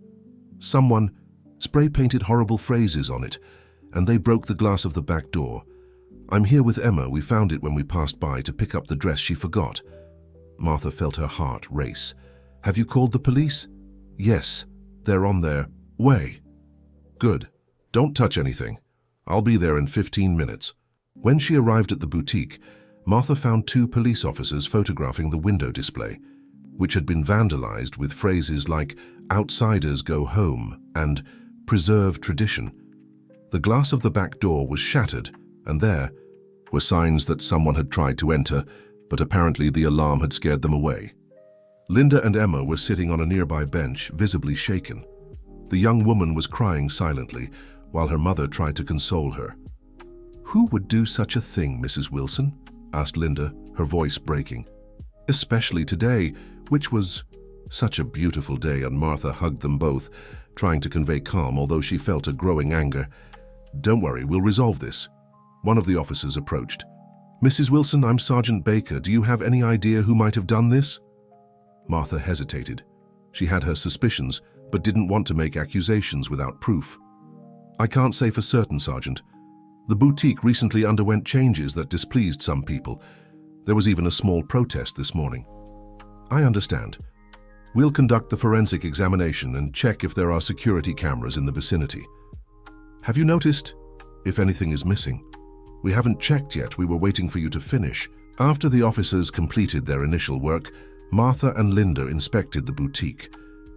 Someone spray-painted horrible phrases on it, and they broke the glass of the back door. I'm here with Emma. We found it when we passed by to pick up the dress she forgot. Martha felt her heart race. Have you called the police? Yes, they're on their way. Good. Don't touch anything. I'll be there in 15 minutes. When she arrived at the boutique, Martha found 2 police officers photographing the window display, which had been vandalized with phrases like "outsiders go home" and "preserve tradition." The glass of the back door was shattered, and there were signs that someone had tried to enter, but apparently the alarm had scared them away. Linda and Emma were sitting on a nearby bench, visibly shaken. The young woman was crying silently, while her mother tried to console her. "Who would do such a thing, Mrs. Wilson?" asked Linda, her voice breaking. "Especially today, which was such a beautiful day," and Martha hugged them both, trying to convey calm, although she felt a growing anger. "Don't worry, we'll resolve this." One of the officers approached. "Mrs. Wilson, I'm Sergeant Baker. Do you have any idea who might have done this?" Martha hesitated. She had her suspicions, but didn't want to make accusations without proof. "I can't say for certain, Sergeant. The boutique recently underwent changes that displeased some people. There was even a small protest this morning." "I understand. We'll conduct the forensic examination and check if there are security cameras in the vicinity. Have you noticed if anything is missing?" "We haven't checked yet. We were waiting for you to finish." After the officers completed their initial work, Martha and Linda inspected the boutique.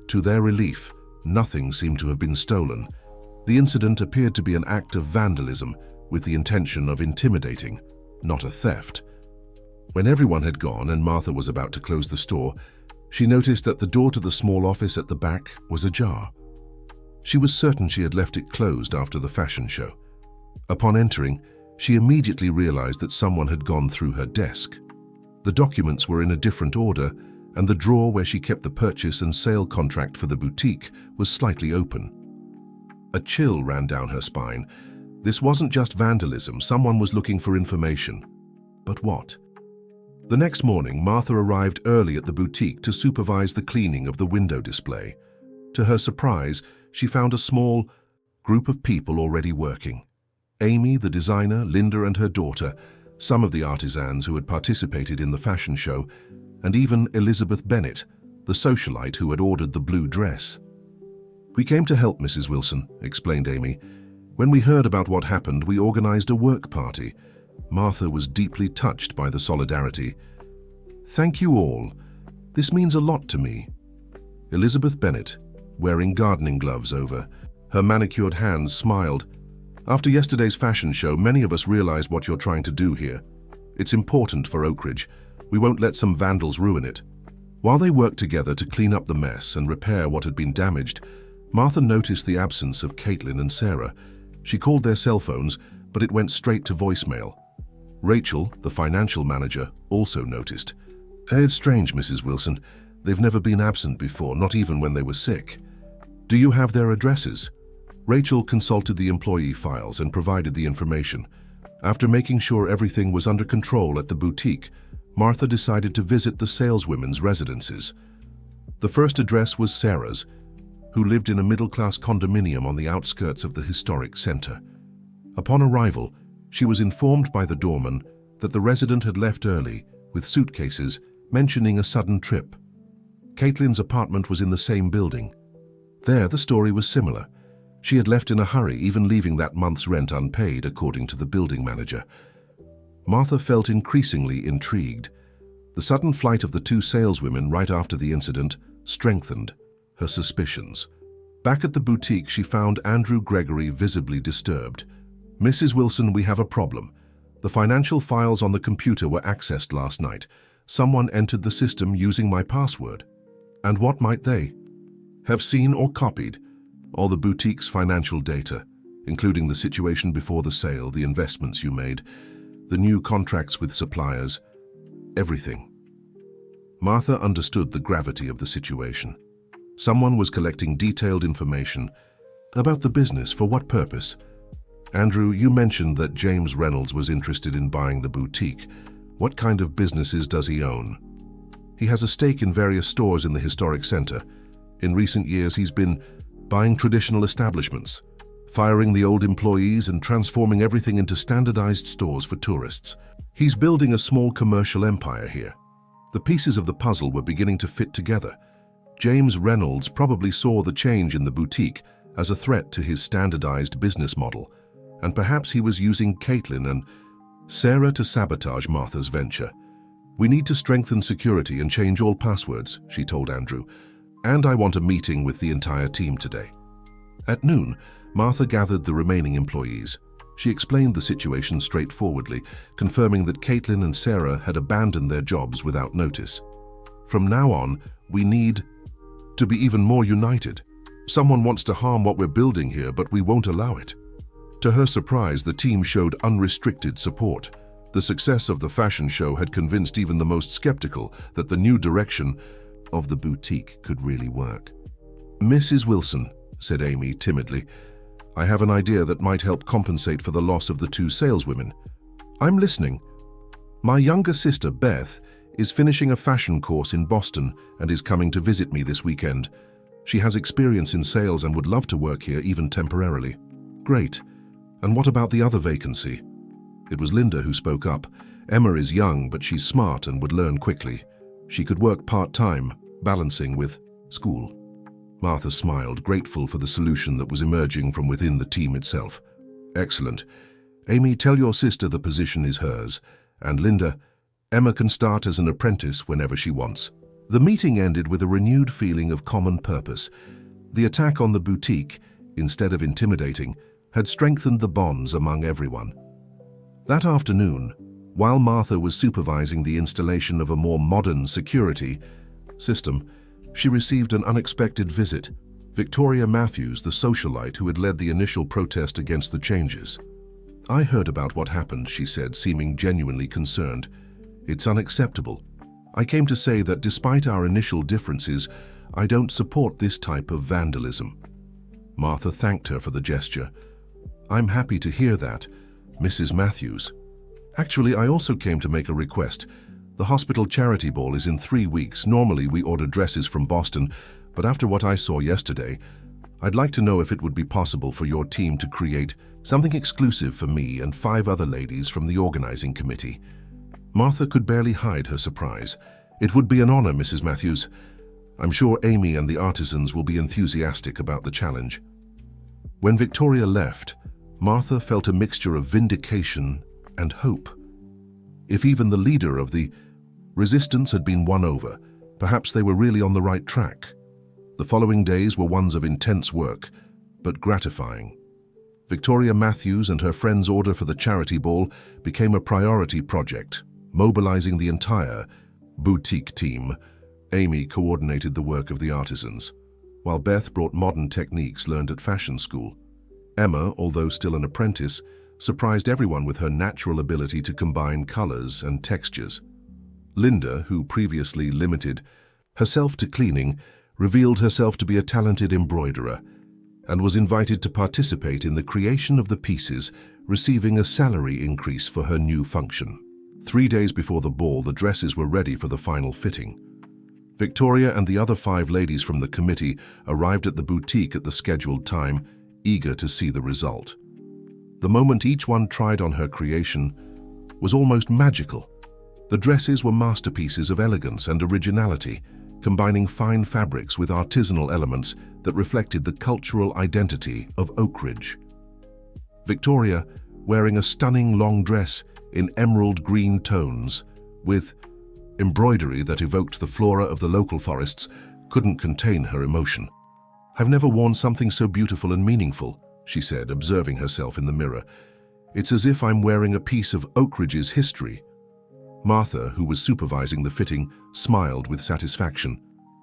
To their relief, nothing seemed to have been stolen. The incident appeared to be an act of vandalism with the intention of intimidating, not a theft. When everyone had gone and Martha was about to close the store, she noticed that the door to the small office at the back was ajar. She was certain she had left it closed after the fashion show. Upon entering, she immediately realized that someone had gone through her desk. The documents were in a different order, and the drawer where she kept the purchase and sale contract for the boutique was slightly open. A chill ran down her spine. This wasn't just vandalism. Someone was looking for information. But what? The next morning, Martha arrived early at the boutique to supervise the cleaning of the window display. To her surprise, she found a small group of people already working. Amy, the designer, Linda and her daughter, some of the artisans who had participated in the fashion show, and even Elizabeth Bennet, the socialite who had ordered the blue dress. "We came to help, Mrs. Wilson," explained Amy. "When we heard about what happened, we organized a work party." Martha was deeply touched by the solidarity. "Thank you all. This means a lot to me." Elizabeth Bennet, wearing gardening gloves over her manicured hands, smiled. "After yesterday's fashion show, many of us realize what you're trying to do here. It's important for Oak Ridge. We won't let some vandals ruin it." While they worked together to clean up the mess and repair what had been damaged, Martha noticed the absence of Caitlin and Sarah. She called their cell phones, but it went straight to voicemail. Rachel, the financial manager, also noticed. "It's strange, Mrs. Wilson. They've never been absent before, not even when they were sick." "Do you have their addresses?" Rachel consulted the employee files and provided the information. After making sure everything was under control at the boutique, Martha decided to visit the saleswomen's residences. The first address was Sarah's, who lived in a middle-class condominium on the outskirts of the historic center. Upon arrival, she was informed by the doorman that the resident had left early with suitcases, mentioning a sudden trip. Caitlin's apartment was in the same building. There, the story was similar. She had left in a hurry, even leaving that month's rent unpaid, according to the building manager. Martha felt increasingly intrigued. The sudden flight of the 2 saleswomen right after the incident strengthened her suspicions. Back at the boutique, she found Andrew Gregory visibly disturbed. "Mrs. Wilson, we have a problem. The financial files on the computer were accessed last night. Someone entered the system using my password." "And what might they have seen or copied?" "All the boutique's financial data, including the situation before the sale, the investments you made, the new contracts with suppliers, everything." Martha understood the gravity of the situation. Someone was collecting detailed information about the business. For what purpose? "Andrew, you mentioned that James Reynolds was interested in buying the boutique. What kind of businesses does he own?" "He has a stake in various stores in the historic center. In recent years, he's been buying traditional establishments, firing the old employees and transforming everything into standardized stores for tourists. He's building a small commercial empire here. The pieces of the puzzle were beginning to fit together. James Reynolds probably saw the change in the boutique as a threat to his standardized business model, and perhaps he was using Caitlin and Sarah to sabotage Martha's venture. "We need to strengthen security and change all passwords," she told Andrew, "and I want a meeting with the entire team today." At noon, Martha gathered the remaining employees. She explained the situation straightforwardly, confirming that Caitlin and Sarah had abandoned their jobs without notice. "From now on, we need to be even more united. Someone wants to harm what we're building here, but we won't allow it." To her surprise, the team showed unrestricted support. The success of the fashion show had convinced even the most skeptical that the new direction of the boutique could really work. "Mrs. Wilson," said Amy timidly, "I have an idea that might help compensate for the loss of the 2 saleswomen." "I'm listening." "My younger sister, Beth, is finishing a fashion course in Boston and is coming to visit me this weekend. She has experience in sales and would love to work here, even temporarily." "Great. And what about the other vacancy?" It was Linda who spoke up. "Emma is young, but she's smart and would learn quickly. She could work part-time, balancing with school." Martha smiled, grateful for the solution that was emerging from within the team itself. "Excellent. Amy, tell your sister the position is hers. And Linda, Emma can start as an apprentice whenever she wants." The meeting ended with a renewed feeling of common purpose. The attack on the boutique, instead of intimidating, had strengthened the bonds among everyone. That afternoon, while Martha was supervising the installation of a more modern security system, she received an unexpected visit: Victoria Matthews, the socialite who had led the initial protest against the changes. "I heard about what happened," she said, seeming genuinely concerned. "It's unacceptable. I came to say that despite our initial differences, I don't support this type of vandalism." Martha thanked her for the gesture. "I'm happy to hear that, Mrs. Matthews. Actually, I also came to make a request. The hospital charity ball is in 3 weeks. Normally, we order dresses from Boston, but after what I saw yesterday, I'd like to know if it would be possible for your team to create something exclusive for me and 5 other ladies from the organizing committee." Martha could barely hide her surprise. "It would be an honor, Mrs. Matthews. I'm sure Amy and the artisans will be enthusiastic about the challenge." When Victoria left, Martha felt a mixture of vindication and hope. If even the leader of the resistance had been won over, perhaps they were really on the right track. The following days were ones of intense work, but gratifying. Victoria Matthews and her friends' order for the charity ball became a priority project, mobilizing the entire boutique team. Amy coordinated the work of the artisans, while Beth brought modern techniques learned at fashion school. Emma, although still an apprentice, surprised everyone with her natural ability to combine colors and textures. Linda, who previously limited herself to cleaning, revealed herself to be a talented embroiderer and was invited to participate in the creation of the pieces, receiving a salary increase for her new function. 3 days before the ball, the dresses were ready for the final fitting. Victoria and the other 5 ladies from the committee arrived at the boutique at the scheduled time, eager to see the result. The moment each one tried on her creation was almost magical. The dresses were masterpieces of elegance and originality, combining fine fabrics with artisanal elements that reflected the cultural identity of Oak Ridge. Victoria, wearing a stunning long dress in emerald green tones, with embroidery that evoked the flora of the local forests, couldn't contain her emotion. "I've never worn something so beautiful and meaningful," she said, observing herself in the mirror. "It's as if I'm wearing a piece of Oak Ridge's history." Martha, who was supervising the fitting, smiled with satisfaction.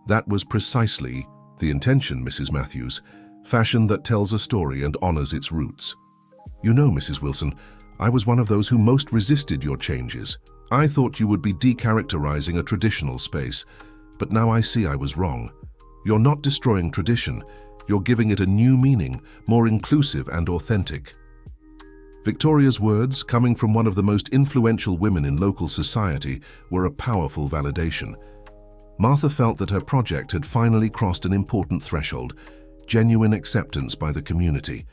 "That was precisely the intention, Mrs. Matthews. Fashion that tells a story and honors its roots. You know, Mrs. Wilson, I was one of those who most resisted your changes. I thought you would be decharacterizing a traditional space, but now I see I was wrong. You're not destroying tradition, you're giving it a new meaning, more inclusive and authentic." Victoria's words, coming from one of the most influential women in local society, were a powerful validation. Martha felt that her project had finally crossed an important threshold: genuine acceptance by the community.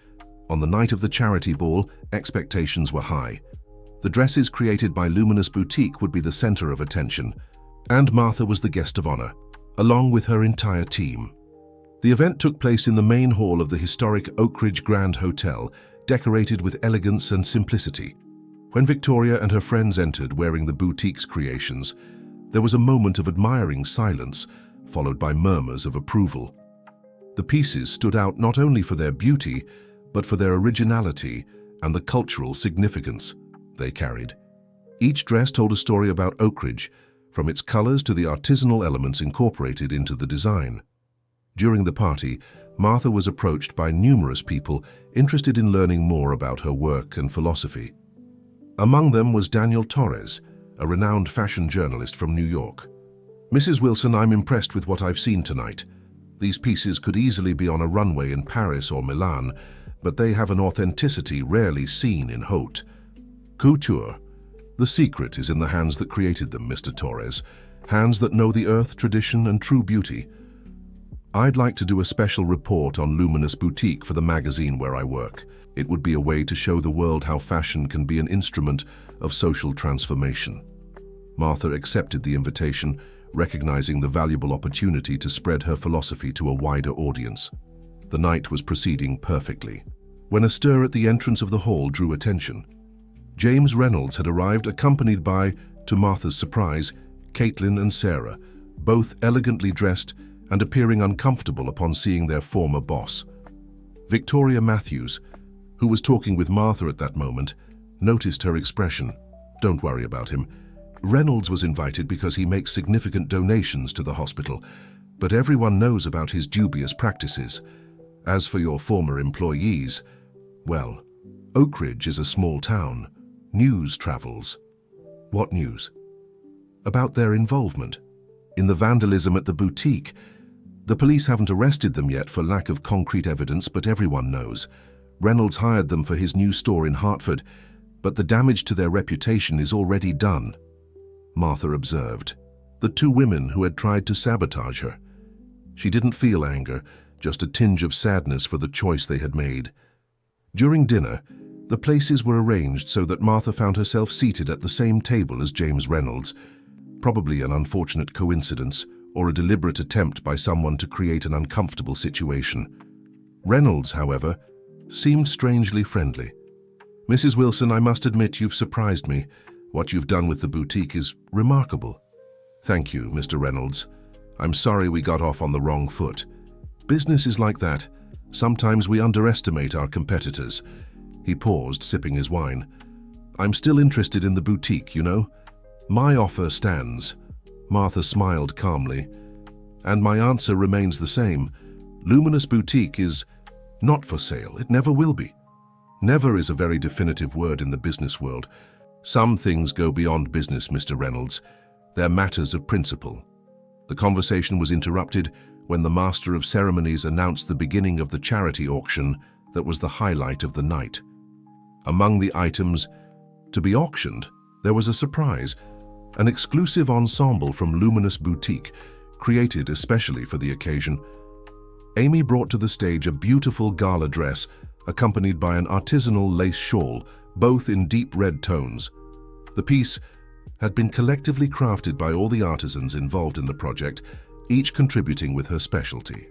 On the night of the charity ball, expectations were high. The dresses created by Luminous Boutique would be the center of attention, and Martha was the guest of honor, along with her entire team. The event took place in the main hall of the historic Oak Ridge Grand Hotel, decorated with elegance and simplicity. When Victoria and her friends entered wearing the boutique's creations, there was a moment of admiring silence, followed by murmurs of approval. The pieces stood out not only for their beauty, but for their originality and the cultural significance they carried. Each dress told a story about Oak Ridge, from its colors to the artisanal elements incorporated into the design. During the party, Martha was approached by numerous people interested in learning more about her work and philosophy. Among them was Daniel Torres, a renowned fashion journalist from New York. "Mrs. Wilson, I'm impressed with what I've seen tonight. These pieces could easily be on a runway in Paris or Milan, but they have an authenticity rarely seen in haute couture. The secret is in the hands that created them, Mr. Torres, hands that know the earth, tradition, and true beauty. I'd like to do a special report on Luminous Boutique for the magazine where I work. It would be a way to show the world how fashion can be an instrument of social transformation." Martha accepted the invitation, recognizing the valuable opportunity to spread her philosophy to a wider audience. The night was proceeding perfectly, when a stir at the entrance of the hall drew attention. James Reynolds had arrived, accompanied by, to Martha's surprise, Caitlin and Sarah, both elegantly dressed and appearing uncomfortable upon seeing their former boss. Victoria Matthews, who was talking with Martha at that moment, noticed her expression. "Don't worry about him. Reynolds was invited because he makes significant donations to the hospital, but everyone knows about his dubious practices. As for your former employees, well, Oak Ridge is a small town. News travels." "What news?" "About their involvement in the vandalism at the boutique. The police haven't arrested them yet for lack of concrete evidence, but everyone knows. Reynolds hired them for his new store in Hartford, but the damage to their reputation is already done." Martha observed the two women who had tried to sabotage her. She didn't feel anger, just a tinge of sadness for the choice they had made. During dinner, the places were arranged so that Martha found herself seated at the same table as James Reynolds, probably an unfortunate coincidence or a deliberate attempt by someone to create an uncomfortable situation. Reynolds, however, seemed strangely friendly. "Mrs. Wilson, I must admit you've surprised me. What you've done with the boutique is remarkable." "Thank you, Mr. Reynolds. I'm sorry we got off on the wrong foot. Business is like that. Sometimes we underestimate our competitors." He paused, sipping his wine. "I'm still interested in the boutique, you know. My offer stands." Martha smiled calmly. "And my answer remains the same. Luminous Boutique is not for sale. It never will be." Never is a very definitive word in the business world. Some things go beyond business, Mr. Reynolds. They're matters of principle. The conversation was interrupted when the Master of Ceremonies announced the beginning of the charity auction that was the highlight of the night. Among the items to be auctioned, there was a surprise, an exclusive ensemble from Luminous Boutique, created especially for the occasion. Amy brought to the stage a beautiful gala dress, accompanied by an artisanal lace shawl, both in deep red tones. The piece had been collectively crafted by all the artisans involved in the project, each contributing with her specialty.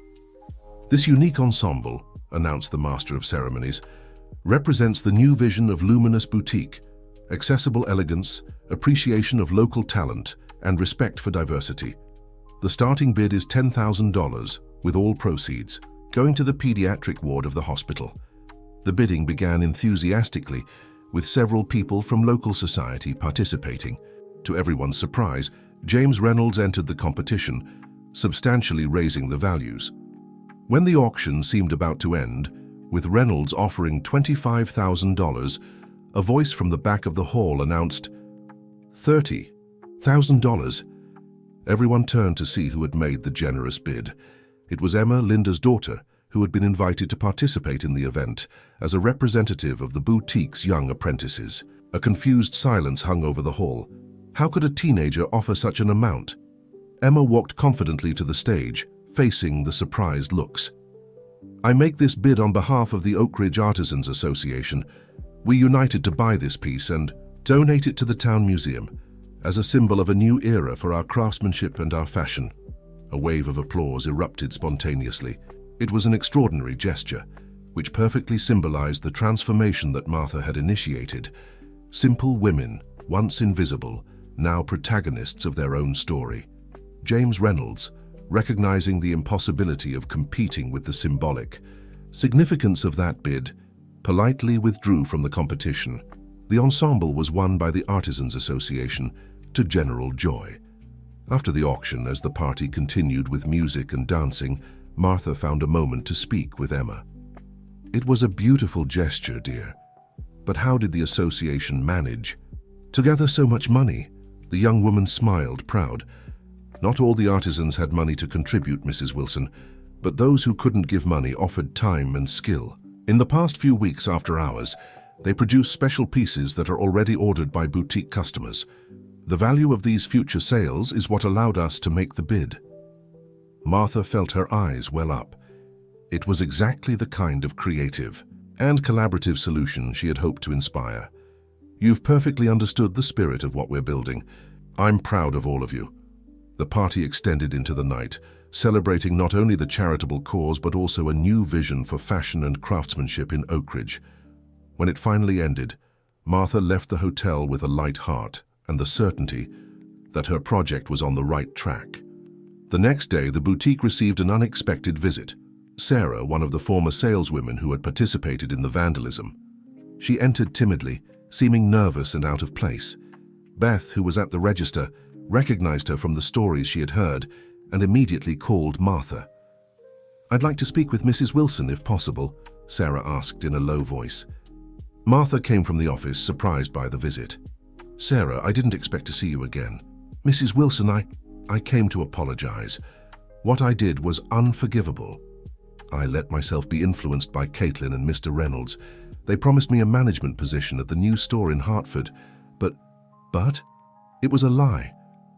"This unique ensemble," announced the Master of Ceremonies, "represents the new vision of Luminous Boutique: accessible elegance, appreciation of local talent, and respect for diversity. The starting bid is $10,000, with all proceeds going to the pediatric ward of the hospital." The bidding began enthusiastically, with several people from local society participating. To everyone's surprise, James Reynolds entered the competition, substantially raising the values. When the auction seemed about to end, with Reynolds offering $25,000, a voice from the back of the hall announced, $30,000. Everyone turned to see who had made the generous bid. It was Emma, Linda's daughter, who had been invited to participate in the event as a representative of the boutique's young apprentices. A confused silence hung over the hall. How could a teenager offer such an amount? Emma walked confidently to the stage, facing the surprised looks. I make this bid on behalf of the Oak Ridge Artisans Association. We united to buy this piece and donate it to the town museum as a symbol of a new era for our craftsmanship and our fashion." A wave of applause erupted spontaneously. It was an extraordinary gesture, which perfectly symbolized the transformation that Martha had initiated. Simple women, once invisible, now protagonists of their own story. James Reynolds, recognizing the impossibility of competing with the symbolic significance of that bid, politely withdrew from the competition. The ensemble was won by the Artisans Association, to general joy. After the auction, as the party continued with music and dancing, Martha found a moment to speak with Emma. "It was a beautiful gesture, dear. But how did the association manage to gather so much money?" The young woman smiled, proud. "Not all the artisans had money to contribute, Mrs. Wilson, but those who couldn't give money offered time and skill. In the past few weeks after hours, they produced special pieces that are already ordered by boutique customers. The value of these future sales is what allowed us to make the bid." Martha felt her eyes well up. It was exactly the kind of creative and collaborative solution she had hoped to inspire. "You've perfectly understood the spirit of what we're building. I'm proud of all of you." The party extended into the night, celebrating not only the charitable cause but also a new vision for fashion and craftsmanship in Oak Ridge. When it finally ended, Martha left the hotel with a light heart and the certainty that her project was on the right track. The next day, the boutique received an unexpected visit. Sarah, one of the former saleswomen who had participated in the vandalism. She entered timidly, seeming nervous and out of place. Beth, who was at the register, recognized her from the stories she had heard and immediately called Martha. "I'd like to speak with Mrs. Wilson, if possible," Sarah asked in a low voice. Martha came from the office, surprised by the visit. "Sarah, I didn't expect to see you again." "Mrs. Wilson, I came to apologize. What I did was unforgivable. I let myself be influenced by Caitlin and Mr. Reynolds. They promised me a management position at the new store in Hartford, but it was a lie.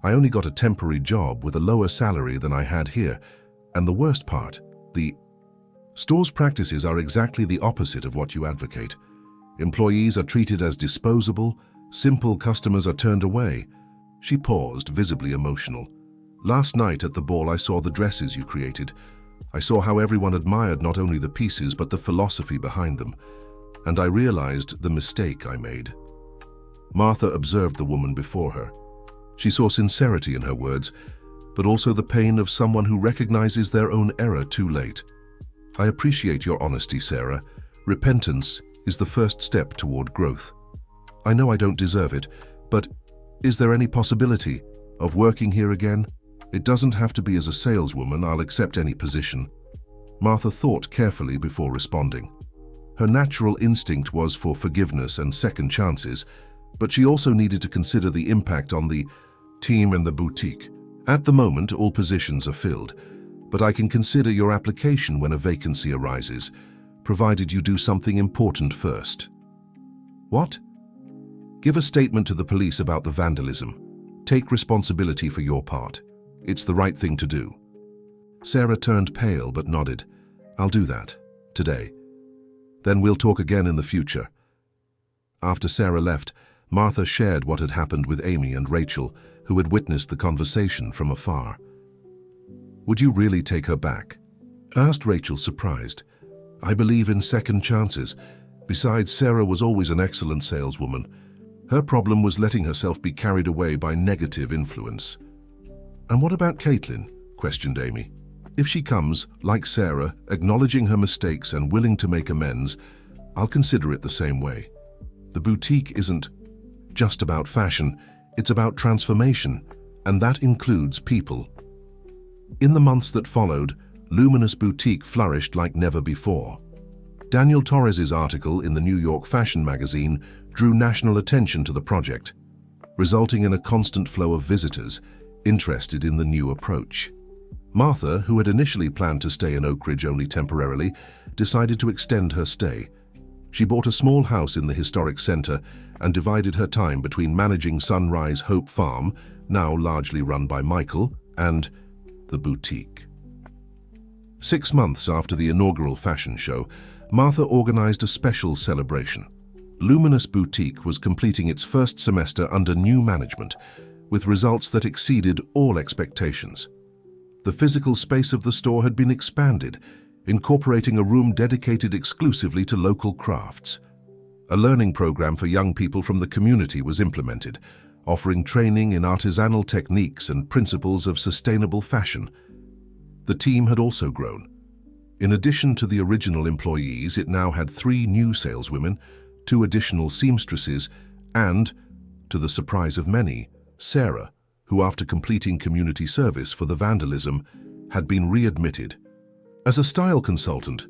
I only got a temporary job with a lower salary than I had here, and the worst part, the store's practices are exactly the opposite of what you advocate. Employees are treated as disposable, simple customers are turned away." She paused, visibly emotional. "Last night at the ball I saw the dresses you created. I saw how everyone admired not only the pieces but the philosophy behind them, and I realized the mistake I made." Martha observed the woman before her. She saw sincerity in her words, but also the pain of someone who recognizes their own error too late. "I appreciate your honesty, Sarah. Repentance is the first step toward growth. I know I don't deserve it, but is there any possibility of working here again? It doesn't have to be as a saleswoman. I'll accept any position." Martha thought carefully before responding. Her natural instinct was for forgiveness and second chances, but she also needed to consider the impact on the team and the boutique. "At the moment, all positions are filled, but I can consider your application when a vacancy arises, provided you do something important first." "What?" "Give a statement to the police about the vandalism. Take responsibility for your part. It's the right thing to do." Sarah turned pale but nodded. "I'll do that. Today. Then we'll talk again in the future." After Sarah left, Martha shared what had happened with Amy and Rachel, who had witnessed the conversation from afar. "Would you really take her back?" asked Rachel, surprised. "I believe in second chances. Besides, Sarah was always an excellent saleswoman. Her problem was letting herself be carried away by negative influence." "And what about Caitlin?" questioned Amy. "If she comes, like Sarah, acknowledging her mistakes and willing to make amends, I'll consider it the same way. The boutique isn't just about fashion, it's about transformation, and that includes people." In the months that followed, Luminous Boutique flourished like never before. Daniel Torres's article in the New York Fashion magazine drew national attention to the project, resulting in a constant flow of visitors interested in the new approach. Martha, who had initially planned to stay in Oak Ridge only temporarily, decided to extend her stay. She bought a small house in the historic center and divided her time between managing Sunrise Hope Farm, now largely run by Michael, and the boutique. 6 months after the inaugural fashion show, Martha organized a special celebration. Luminous Boutique was completing its first semester under new management, with results that exceeded all expectations. The physical space of the store had been expanded, incorporating a room dedicated exclusively to local crafts. A learning program for young people from the community was implemented, offering training in artisanal techniques and principles of sustainable fashion. The team had also grown. In addition to the original employees, it now had 3 new saleswomen, 2 additional seamstresses, and, to the surprise of many, Sarah, who after completing community service for the vandalism, had been readmitted. As a style consultant,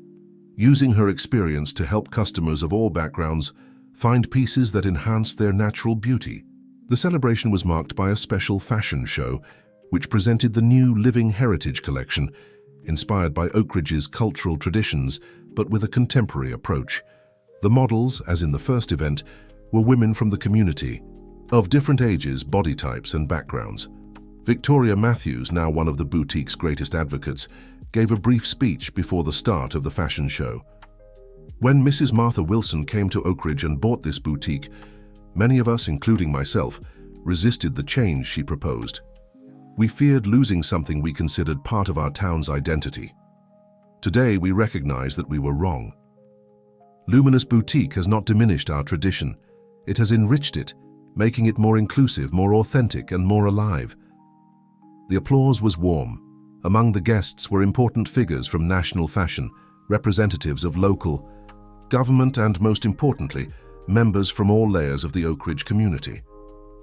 using her experience to help customers of all backgrounds find pieces that enhance their natural beauty. The celebration was marked by a special fashion show, which presented the new Living Heritage collection, inspired by Oak Ridge's cultural traditions, but with a contemporary approach. The models, as in the first event, were women from the community, of different ages, body types, and backgrounds. Victoria Matthews, now one of the boutique's greatest advocates, gave a brief speech before the start of the fashion show. When Mrs. Martha Wilson came to Oak Ridge and bought this boutique, many of us, including myself, resisted the change she proposed. We feared losing something we considered part of our town's identity. Today, we recognize that we were wrong. Luminous Boutique has not diminished our tradition. It has enriched it, making it more inclusive, more authentic, and more alive. The applause was warm. Among the guests were important figures from national fashion, representatives of local government, and most importantly, members from all layers of the Oak Ridge community.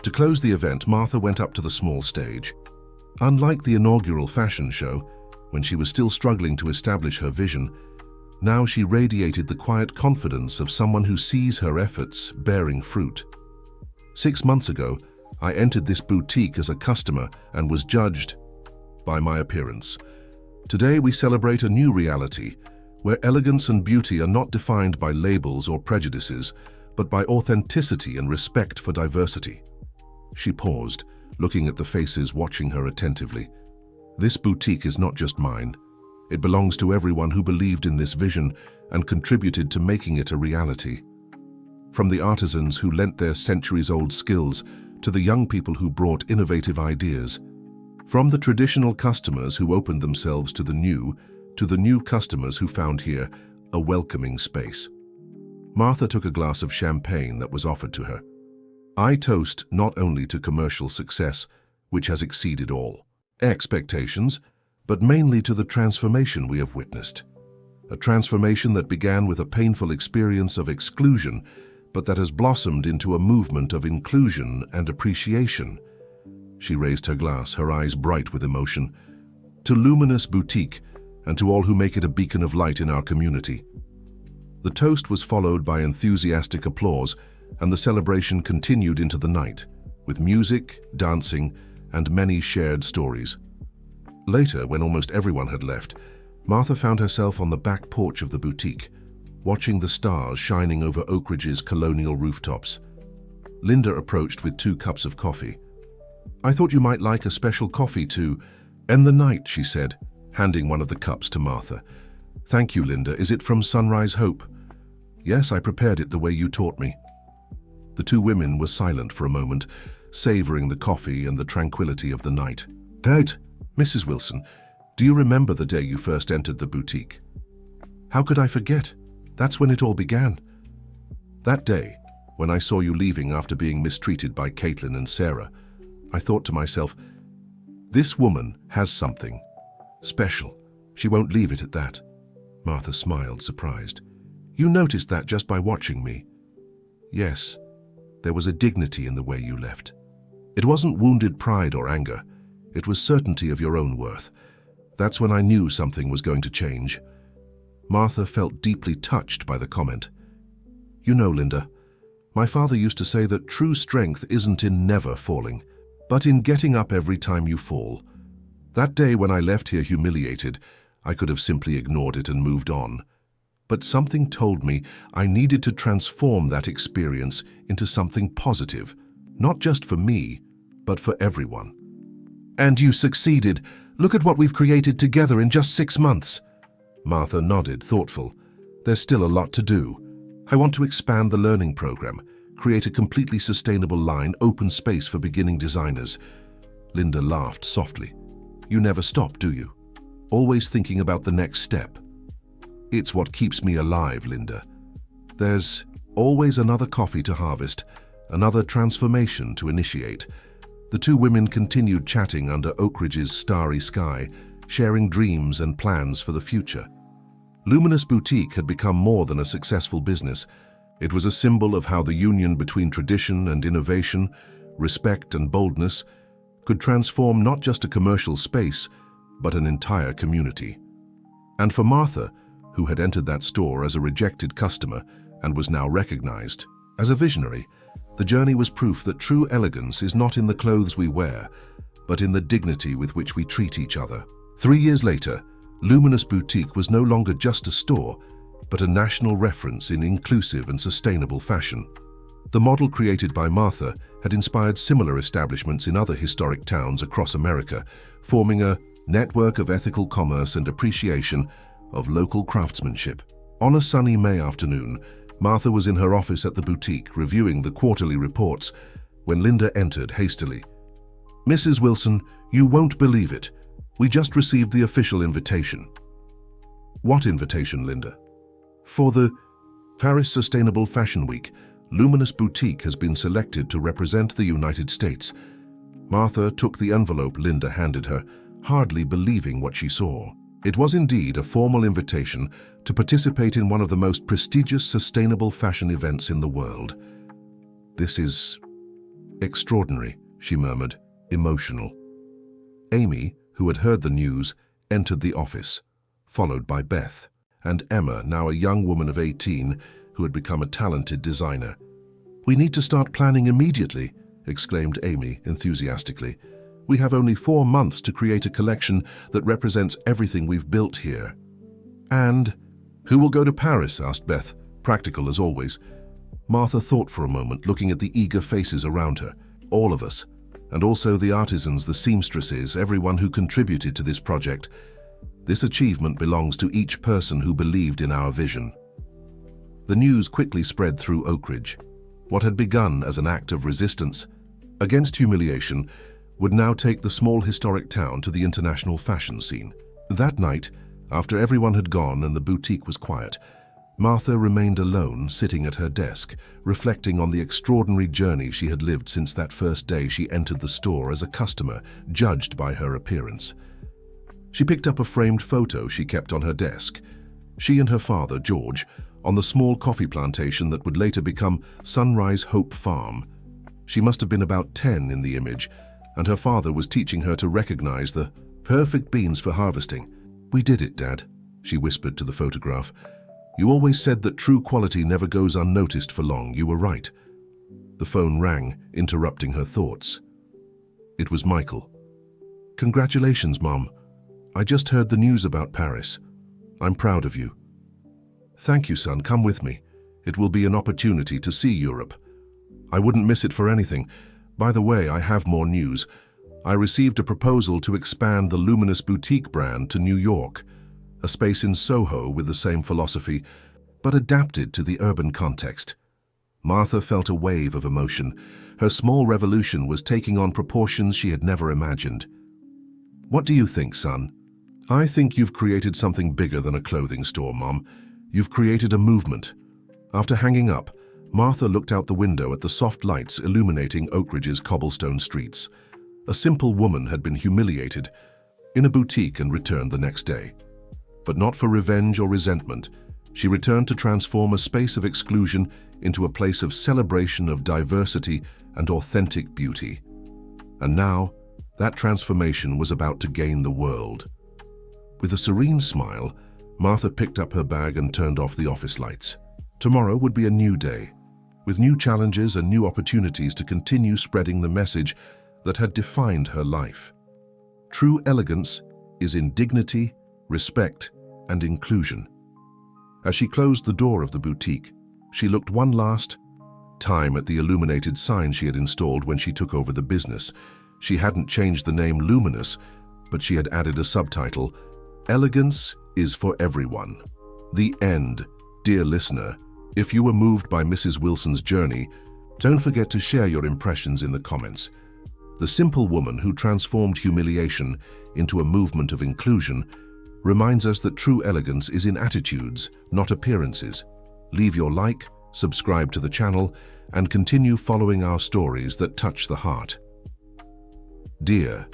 To close the event, Martha went up to the small stage. Unlike the inaugural fashion show, when she was still struggling to establish her vision, now she radiated the quiet confidence of someone who sees her efforts bearing fruit. 6 months ago, I entered this boutique as a customer and was judged by my appearance. Today we celebrate a new reality, where elegance and beauty are not defined by labels or prejudices, but by authenticity and respect for diversity. She paused, looking at the faces watching her attentively. This boutique is not just mine. It belongs to everyone who believed in this vision and contributed to making it a reality. From the artisans who lent their centuries-old skills to the young people who brought innovative ideas. From the traditional customers who opened themselves to the new customers who found here a welcoming space. Martha took a glass of champagne that was offered to her. I toast not only to commercial success, which has exceeded all expectations, but mainly to the transformation we have witnessed. A transformation that began with a painful experience of exclusion, but that has blossomed into a movement of inclusion and appreciation. She raised her glass, her eyes bright with emotion. To Luminous Boutique, and to all who make it a beacon of light in our community. The toast was followed by enthusiastic applause, and the celebration continued into the night, with music, dancing, and many shared stories. Later, when almost everyone had left, Martha found herself on the back porch of the boutique, watching the stars shining over Oak Ridge's colonial rooftops. Linda approached with 2 cups of coffee. "I thought you might like a special coffee to end the night," she said, handing one of the cups to Martha. "Thank you, Linda. Is it from Sunrise Hope?" "Yes, I prepared it the way you taught me." The 2 women were silent for a moment, savoring the coffee and the tranquility of the night. "Dad, Mrs. Wilson, do you remember the day you first entered the boutique?" "How could I forget? That's when it all began." "That day, when I saw you leaving after being mistreated by Caitlin and Sarah, I thought to myself, this woman has something special. She won't leave it at that." Martha smiled, surprised. "You noticed that just by watching me?" "Yes. There was a dignity in the way you left. It wasn't wounded pride or anger. It was certainty of your own worth. That's when I knew something was going to change." Martha felt deeply touched by the comment. "You know, Linda, my father used to say that true strength isn't in never falling, but in getting up every time you fall. That day when I left here humiliated, I could have simply ignored it and moved on. But something told me I needed to transform that experience into something positive, not just for me, but for everyone." "And you succeeded. Look at what we've created together in just 6 months." Martha nodded, thoughtful. There's still a lot to do. I want to expand the learning program, create a completely sustainable line, open space for beginning designers. Linda laughed softly. You never stop, do you? Always thinking about the next step. It's what keeps me alive, Linda. There's always another coffee to harvest, another transformation to initiate. The two women continued chatting under Oak Ridge's starry sky, sharing dreams and plans for the future. Luminous Boutique had become more than a successful business. It was a symbol of how the union between tradition and innovation, respect and boldness, could transform not just a commercial space, but an entire community. And for Martha, who had entered that store as a rejected customer and was now recognized as a visionary, the journey was proof that true elegance is not in the clothes we wear, but in the dignity with which we treat each other. 3 years later, Luminous Boutique was no longer just a store, but a national reference in inclusive and sustainable fashion. The model created by Martha had inspired similar establishments in other historic towns across America, forming a network of ethical commerce and appreciation of local craftsmanship. On a sunny May afternoon, Martha was in her office at the boutique reviewing the quarterly reports when Linda entered hastily. Mrs. Wilson, you won't believe it. We just received the official invitation. What invitation, Linda? For the Paris Sustainable Fashion Week, Luminous Boutique has been selected to represent the United States. Martha took the envelope Linda handed her, hardly believing what she saw. It was indeed a formal invitation to participate in one of the most prestigious sustainable fashion events in the world. This is extraordinary, she murmured, emotional. Amy, who had heard the news, entered the office, followed by Beth and Emma, now a young woman of 18, who had become a talented designer. We need to start planning immediately, exclaimed Amy enthusiastically. We have only 4 months to create a collection that represents everything we've built here. And who will go to Paris? Asked Beth, practical as always. Martha thought for a moment, looking at the eager faces around her. All of us, and also the artisans, the seamstresses, everyone who contributed to this project. This achievement belongs to each person who believed in our vision. The news quickly spread through Oak Ridge. What had begun as an act of resistance against humiliation would now take the small historic town to the international fashion scene. That night, after everyone had gone and the boutique was quiet, Martha remained alone, sitting at her desk, reflecting on the extraordinary journey she had lived since that first day she entered the store as a customer, judged by her appearance. She picked up a framed photo she kept on her desk. She and her father, George, on the small coffee plantation that would later become Sunrise Hope Farm. She must have been about 10 in the image, and her father was teaching her to recognize the perfect beans for harvesting. We did it, Dad, she whispered to the photograph. You always said that true quality never goes unnoticed for long. You were right. The phone rang, interrupting her thoughts. It was Michael. Congratulations, Mom. I just heard the news about Paris. I'm proud of you. Thank you, son. Come with me. It will be an opportunity to see Europe. I wouldn't miss it for anything. By the way, I have more news. I received a proposal to expand the Luminous Boutique brand to New York, a space in Soho with the same philosophy, but adapted to the urban context. Martha felt a wave of emotion. Her small revolution was taking on proportions she had never imagined. What do you think, son? I think you've created something bigger than a clothing store, Mom. You've created a movement. After hanging up, Martha looked out the window at the soft lights illuminating Oak Ridge's cobblestone streets. A simple woman had been humiliated in a boutique and returned the next day. But not for revenge or resentment. She returned to transform a space of exclusion into a place of celebration of diversity and authentic beauty. And now, that transformation was about to gain the world. With a serene smile, Martha picked up her bag and turned off the office lights. Tomorrow would be a new day, with new challenges and new opportunities to continue spreading the message that had defined her life. True elegance is in dignity, respect, and inclusion. As she closed the door of the boutique, she looked one last time at the illuminated sign she had installed when she took over the business. She hadn't changed the name Luminous, but she had added a subtitle, Elegance is for everyone. The end. Dear listener, if you were moved by Mrs. Wilson's journey, don't forget to share your impressions in the comments. The simple woman who transformed humiliation into a movement of inclusion reminds us that true elegance is in attitudes, not appearances. Leave your like, subscribe to the channel, and continue following our stories that touch the heart. Dear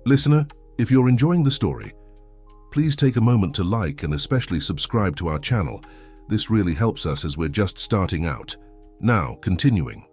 listener, if you're enjoying the story, please take a moment to like and especially subscribe to our channel. This really helps us as we're just starting out. Now, continuing.